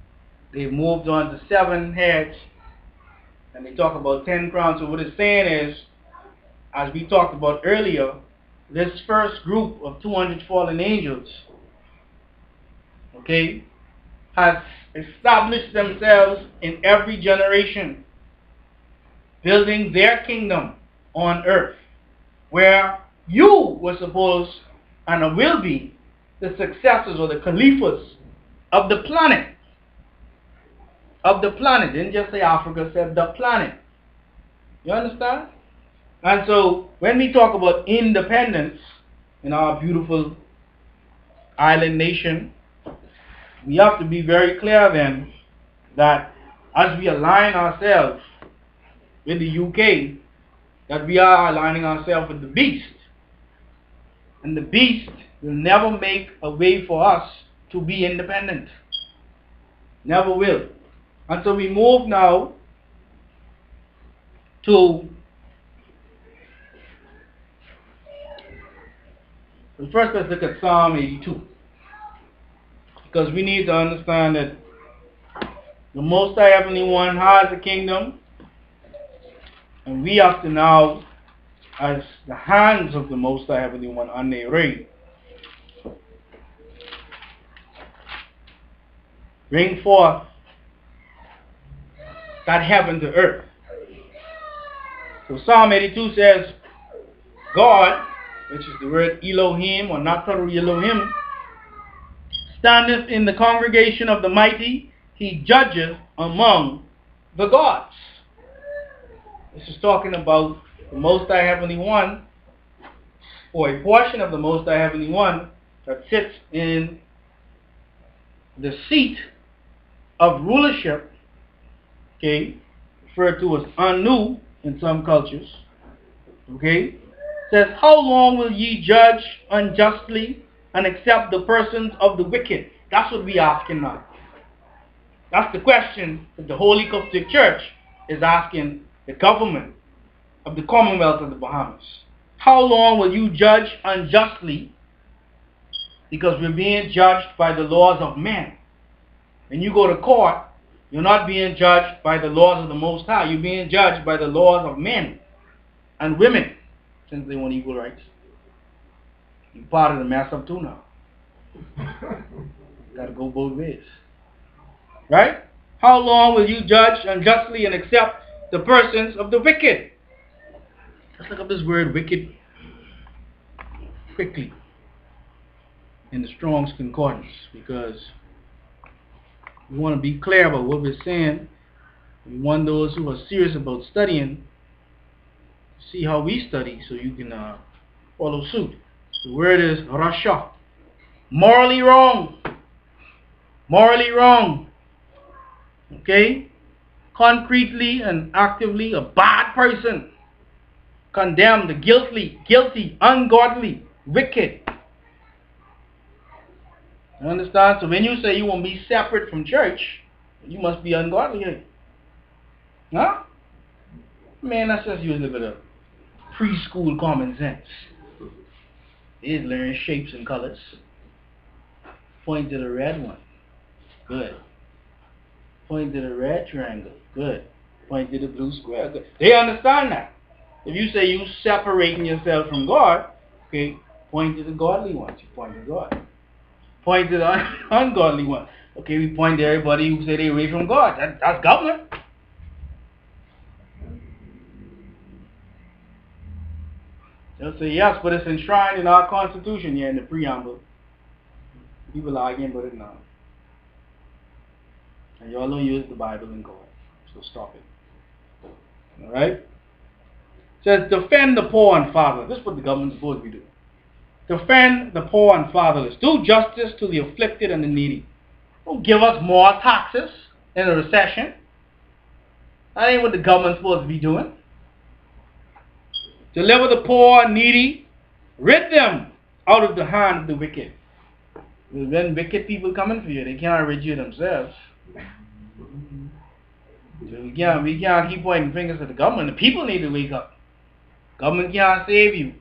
they've moved on to 7 heads, and they talk about 10 crowns. So what it's saying is, as we talked about earlier, this first group of 200 fallen angels, okay, has established themselves in every generation, building their kingdom on earth, where you were supposed and will be the successors or the caliphs of the planet. Of the planet. Didn't just say Africa, said the planet. You understand? And so when we talk about independence in our beautiful island nation, we have to be very clear then that as we align ourselves with the UK, that we are aligning ourselves with the beast. And the beast will never make a way for us to be independent. Never will. And so we move now to, first let's look at Psalm 82. Because we need to understand that the Most High Heavenly One has a kingdom, and we have to now, as the hands of the Most High Heavenly One on their reign, bring forth that heaven to earth. So Psalm 82 says, God, which is the word Elohim or Nataru Elohim, standeth in the congregation of the mighty, he judgeth among the gods. This is talking about the Most High Heavenly One, or a portion of the Most High Heavenly One that sits in the seat of rulership, okay, referred to as Anu in some cultures, okay, says, how long will ye judge unjustly and accept the persons of the wicked? That's what we asking now. That's the question that the Holy Qubtic Church is asking the government of the Commonwealth of the Bahamas. How long will you judge unjustly? Because we're being judged by the laws of men. When you go to court, you're not being judged by the laws of the Most High. You're being judged by the laws of men and women, since they want equal rights. You're part of the mess up too now. Got to go both ways. Right? How long will you judge unjustly and accept the persons of the wicked. Let's look up this word wicked quickly in the Strong's Concordance, because we want to be clear about what we're saying. We want those who are serious about studying to see how we study, so you can follow suit. The word is rasha. Morally wrong. Morally wrong. Okay? Concretely and actively a bad person. Condemned, guilty, ungodly, wicked. You understand? So when you say you want to be separate from church, you must be ungodly. Eh? Huh? Man, let's just use a little bit of preschool common sense. They learn shapes and colors. Point to the red one. Good. Point to the red triangle. Good. Point to the blue square. Good. They understand that. If you say you separating yourself from God, okay, point to the godly ones. You point to God. Point to the ungodly one. Okay, we point to everybody who say they away from God. That's government. They'll say yes, but it's enshrined in our Constitution here in the preamble. People are arguing about it now. And y'all don't use the Bible and God. So stop it. Alright? It says, defend the poor and fatherless. This is what the government's supposed to be doing. Defend the poor and fatherless. Do justice to the afflicted and the needy. Don't give us more taxes in a recession. That ain't what the government's supposed to be doing. Deliver the poor and needy. Rid them out of the hand of the wicked. When wicked people coming for you, they cannot rid you themselves. So we can't keep pointing fingers at the government. The people need to wake up. Government can't save you.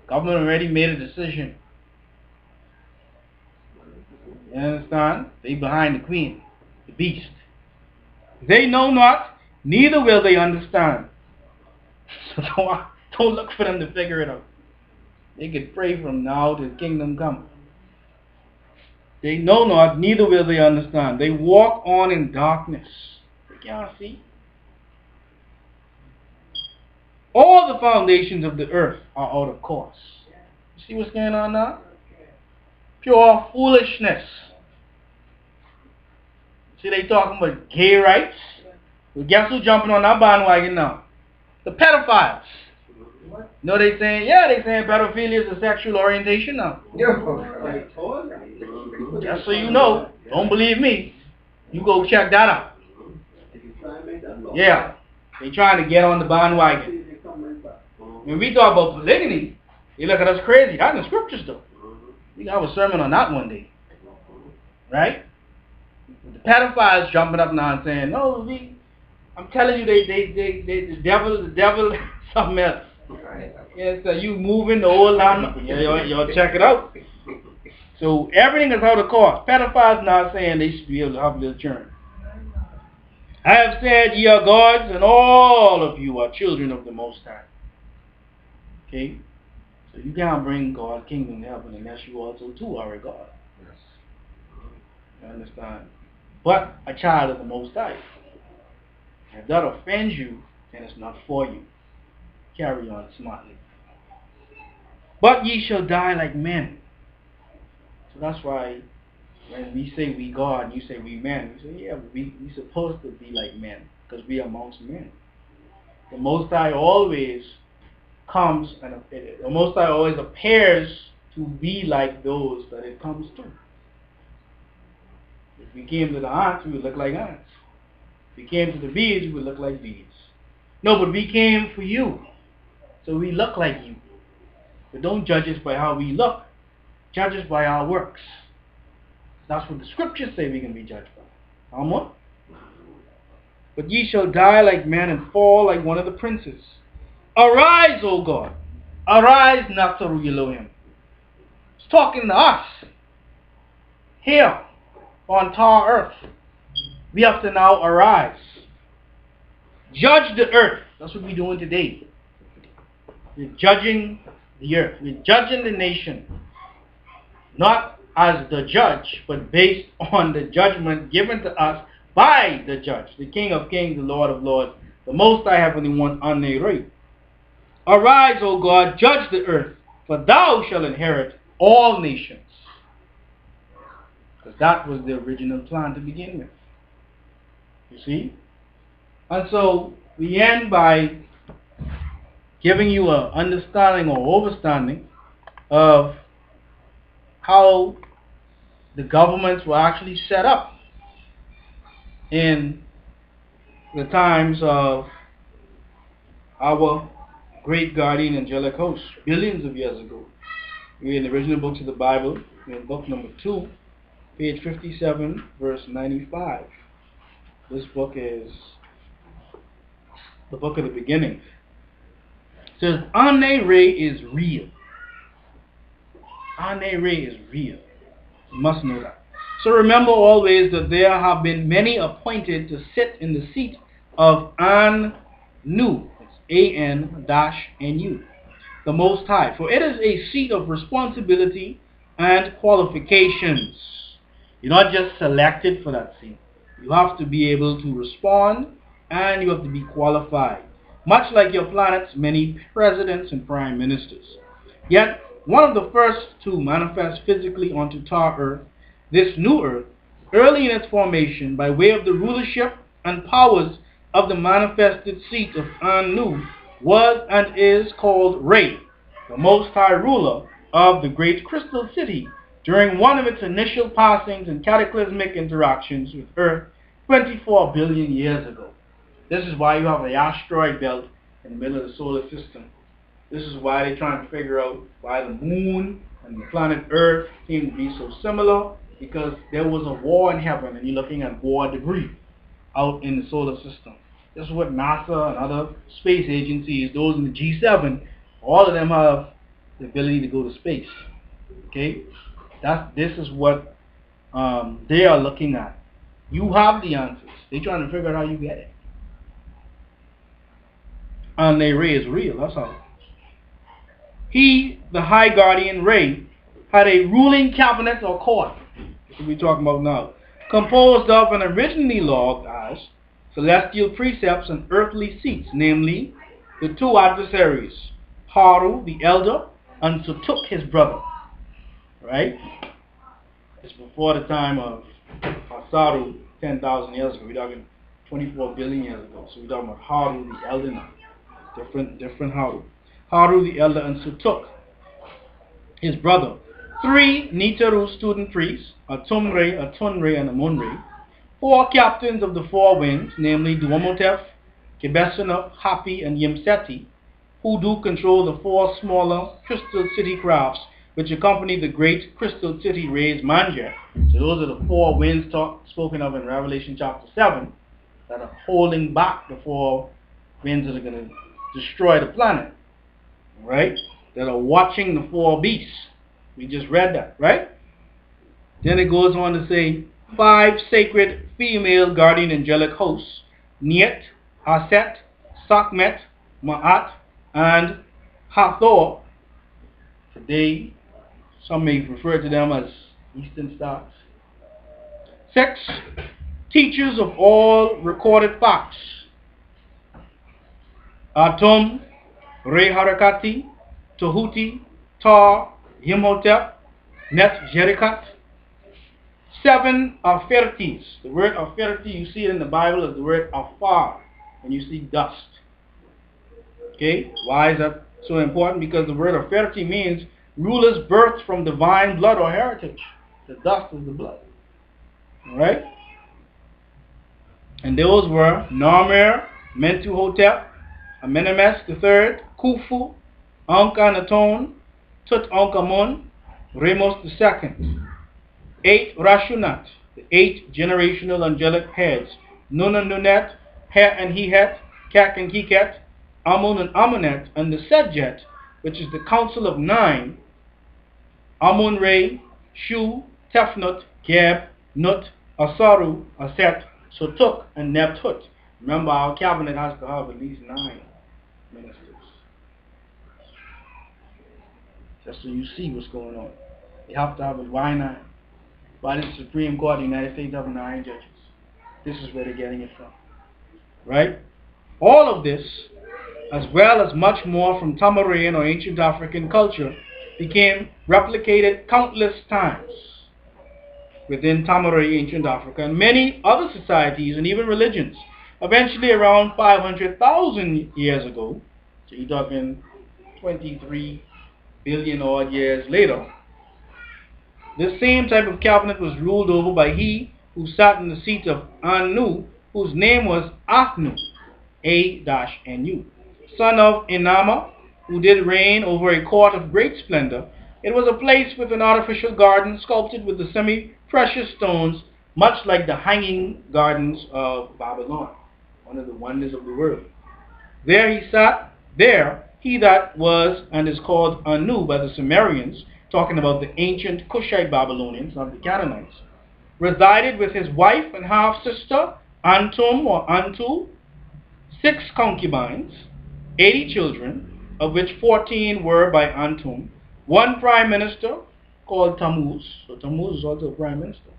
Government already made a decision. You understand? They behind the queen, the beast. They know not, neither will they understand. So don't look for them to figure it out. They can pray from now till the kingdom come. They know not, neither will they understand. They walk on in darkness. They can't see. All the foundations of the earth are out of course. You see what's going on now? Pure foolishness. See, they talking about gay rights. Well, guess who's jumping on that bandwagon now? The pedophiles. You know they saying, yeah, they saying pedophilia is a sexual orientation now. Just so you know, don't believe me, you go check that out. Yeah, they trying to get on the bandwagon. When we talk about polygamy, they look at us crazy. That's in the scriptures though. We can have a sermon on that one day. Right? The pedophiles jumping up now and saying, no, I'm telling you, the devil, something else. Yeah, so you moving the old land, y'all check it out. So everything is out of course. Pedophiles now saying they should be able to have a little churn. I have said, ye are gods, and all of you are children of the Most High. Okay? So you can't bring God's kingdom to heaven unless you also too are a God. Yes. You understand? But a child of the Most High. If that offends you, then it's not for you. Carry on smartly. But ye shall die like men. So that's why when we say we God and you say we men, we say, yeah, we supposed to be like men because we are amongst men. The Most High always comes and the Most High always appears to be like those that it comes to. If we came to the ants, we would look like ants. If we came to the bees, we would look like bees. No, but we came for you. So we look like you. But don't judge us by how we look. Judge us by our works. That's what the scriptures say we can be judged by. Amen? But ye shall die like men and fall like one of the princes. Arise, O God. Arise, Nassau Elohim. It's talking to us. Here, on tar earth. We have to now arise. Judge the earth. That's what we're doing today. We're judging the earth. We're judging the nation. Not as the judge, but based on the judgment given to us by the judge, the King of Kings, the Lord of Lords, The Most High Heavenly One, Ane Re. Arise, O God, judge the earth, for thou shalt inherit all nations. Because that was the original plan to begin with. You see? And so we end by giving you an understanding or overstanding of how the governments were actually set up in the times of our great guardian angelic host, billions of years ago. We're in the original books of the Bible, we're in book number 2, page 57, verse 95. This book is the book of the beginning. It says, Ane Re is real. Ane Re is real. You must know that. So remember always that there have been many appointed to sit in the seat of Anu. It's A-N-N-U. The Most High. For it is a seat of responsibility and qualifications. You're not just selected for that seat. You have to be able to respond and you have to be qualified. Much like your planet's many presidents and prime ministers. Yet, one of the first to manifest physically onto Tar Earth, this new Earth, early in its formation by way of the rulership and powers of the manifested seat of Anu, was and is called Re, the Most High ruler of the great crystal city, during one of its initial passings and cataclysmic interactions with Earth 24 billion years ago. This is why you have the asteroid belt in the middle of the solar system. This is why they're trying to figure out why the moon and the planet Earth seem to be so similar, because there was a war in heaven and you're looking at war debris out in the solar system. This is what NASA and other space agencies, those in the G7, all of them have the ability to go to space. Okay? This is what they are looking at. You have the answers. They're trying to figure out how you get it. And the Ray is real, that's how. He, the high guardian Ray, had a ruling cabinet or court, that's what we're talking about now, composed of and originally logged as celestial precepts and earthly seats, namely the two adversaries, Haru the elder and Sutuk his brother. Right? It's before the time of Hasaru 10,000 years ago. We're talking 24 billion years ago. So we're talking about Haru the elder now. Different Haru. Haru the elder and Sutuk his brother. 3 Nitaru student priests, a Tumre, a Tunre, and a Munre. 4 captains of the 4 winds, namely Duamotep, Kebesanov, Hapi, and Yimseti, who do control the 4 smaller crystal city crafts which accompany the great crystal city raised Manja. So those are the 4 winds spoken of in Revelation chapter 7 that are holding back the 4 winds that are going to destroy the planet. Right? That are watching the 4 beasts. We just read that, right? Then it goes on to say 5 sacred female guardian angelic hosts, Niet, Aset, Sakmet, Ma'at, and Hathor. Today, some may refer to them as Eastern stars. 6 teachers of all recorded facts, Atum, Re Harakati, Tohuti, Tar, Yimhotep, Net Jerikat. 7 Afertis. The word Aferti, you see it in the Bible as the word Afar, when you see dust. Okay? Why is that so important? Because the word Aferti means rulers birthed from divine blood or heritage. The dust is the blood. Alright? And those were Narmer, Mentuhotep, Amenemes III, Khufu, Ankhenaton, Tutankhamun, Ramos II. 8 Rashunat, the 8 generational angelic heads, Nun and Nunet, Het and Hehet, Kek and Keket, Amun and Amunet, and the Sedjet, which is the council of 9, Amun Re, Shu, Tefnut, Geb, Nut, Asaru, Aset, Sotuk, and Nebtut. Remember, our cabinet has to have at least 9 ministers. Just so you see what's going on. You have to have it. Why 9? Why the Supreme Court of the United States have 9 judges? This is where they're getting it from. Right? All of this, as well as much more from Tamarian or ancient African culture, became replicated countless times within Tamaray, ancient Africa, and many other societies and even religions. Eventually, around 500,000 years ago, so you're talking 23 billion odd years later, this same type of cabinet was ruled over by he who sat in the seat of Anu, whose name was Ahnu, A-N-U, son of Enama, who did reign over a court of great splendor. It was a place with an artificial garden sculpted with the semi-precious stones, much like the hanging gardens of Babylon, one of the wonders of the world. There he sat, there he that was and is called Anu by the Sumerians, talking about the ancient Cushite Babylonians, not the Canaanites, resided with his wife and half-sister, Antum or Antu, 6 concubines, 80 children, of which 14 were by Antum, 1 prime minister called Tammuz, so Tammuz is also a prime minister,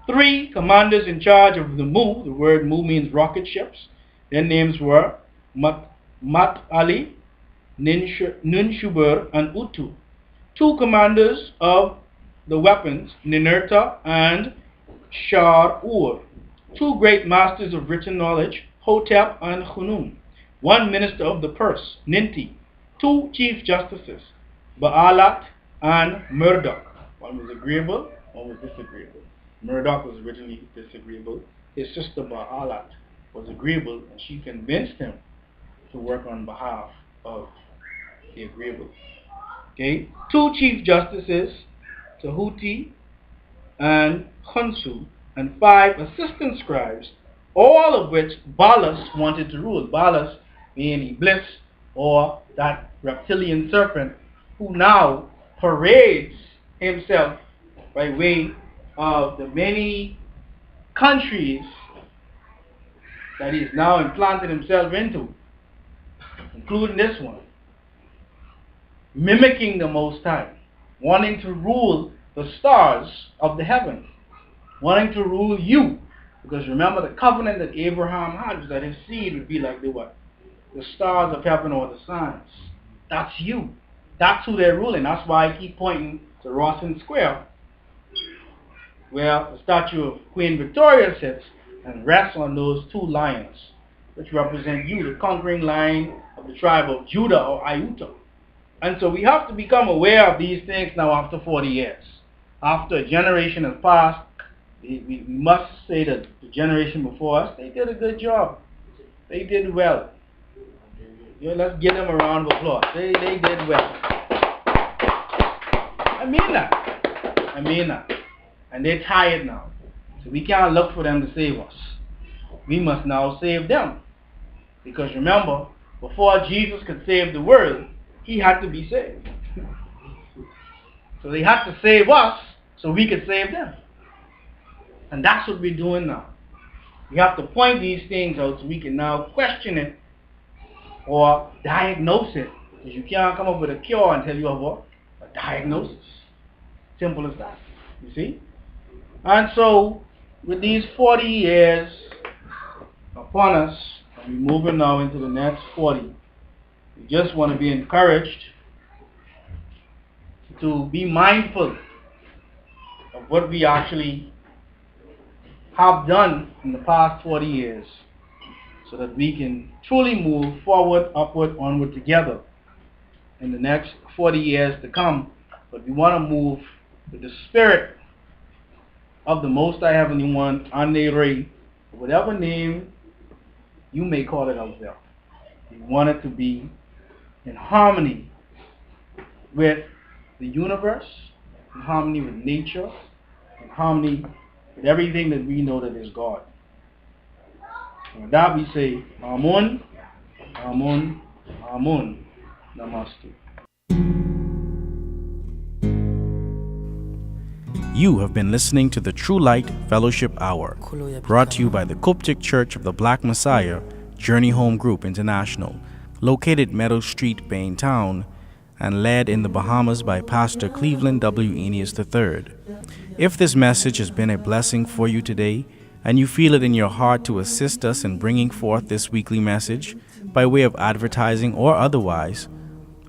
3 commanders in charge of the Mu, the word Mu means rocket ships. Their names were Mat Ali, Nunshuber, and Utu. 2 commanders of the weapons, Ninurta and Shar-Ur. 2 great masters of written knowledge, Hotep and Hunum. 1 minister of the purse, Ninti. 2 chief justices, Baalat and Murdoch. One was agreeable, one was disagreeable. Murdoch was originally disagreeable. His sister Baalat was agreeable, and she convinced him to work on behalf of the agreeable. Okay, 2 chief justices, Tahuti and Khonsu, and 5 assistant scribes, all of which Balas wanted to rule. Balas being Iblis, or that reptilian serpent, who now parades himself by way of the many countries that he's now implanted himself into, including this one, mimicking the Most High, wanting to rule the stars of the heavens, wanting to rule you. Because remember, the covenant that Abraham had was that his seed would be like the what? The stars of heaven or the suns. That's you. That's who they're ruling. That's why I keep pointing to Rawson Square, where the statue of Queen Victoria sits and rests on those 2 lions, which represent you, the conquering lion of the tribe of Judah or Ayuta. And so we have to become aware of these things now after 40 years. After a generation has passed, we must say that the generation before us, they did a good job. They did well. Let's give them a round of applause. They did well. I mean that. And they're tired now. So we can't look for them to save us. We must now save them. Because remember, before Jesus could save the world, he had to be saved. So they had to save us so we could save them. And that's what we're doing now. We have to point these things out so we can now question it or diagnose it. Because you can't come up with a cure until you have what? A diagnosis. Simple as that. You see? And so, with these 40 years upon us, and we're moving now into the next 40, we just want to be encouraged to be mindful of what we actually have done in the past 40 years so that we can truly move forward, upward, onward together in the next 40 years to come. But we want to move with the spirit of the Most High Heavenly One, Ane, whatever name you may call it out there. We want it to be in harmony with the universe, in harmony with nature, in harmony with everything that we know that is God. And with that we say, Amun, Amun, Amun, Namaste. You have been listening to the True Light Fellowship Hour, brought to you by the Qubtic Church of the Black Messiah, Journey Home Group International, located Meadow Street, Bain Town, and led in the Bahamas by Pastor Cleveland W. Eneas III. If this message has been a blessing for you today, and you feel it in your heart to assist us in bringing forth this weekly message by way of advertising or otherwise,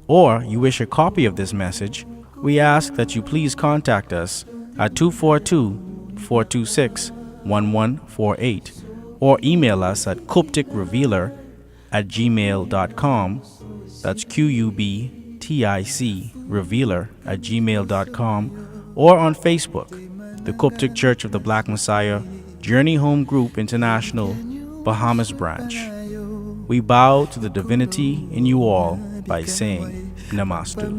or you wish a copy of this message, we ask that you please contact us at 242-426-1148 or email us at qubticrevealer@gmail.com. That's QUBTIC revealer@gmail.com, or on Facebook, the Qubtic Church of the Black Messiah, Journey Home Group International, Bahamas Branch. We bow to the divinity in you all by saying Namastu.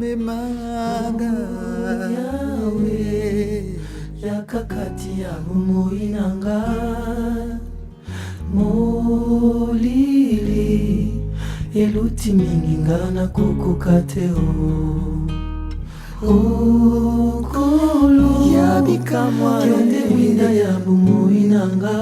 Eluti mingi ngana kukukateo Okolo Yabikamwa Yonde winda ya bumu inanga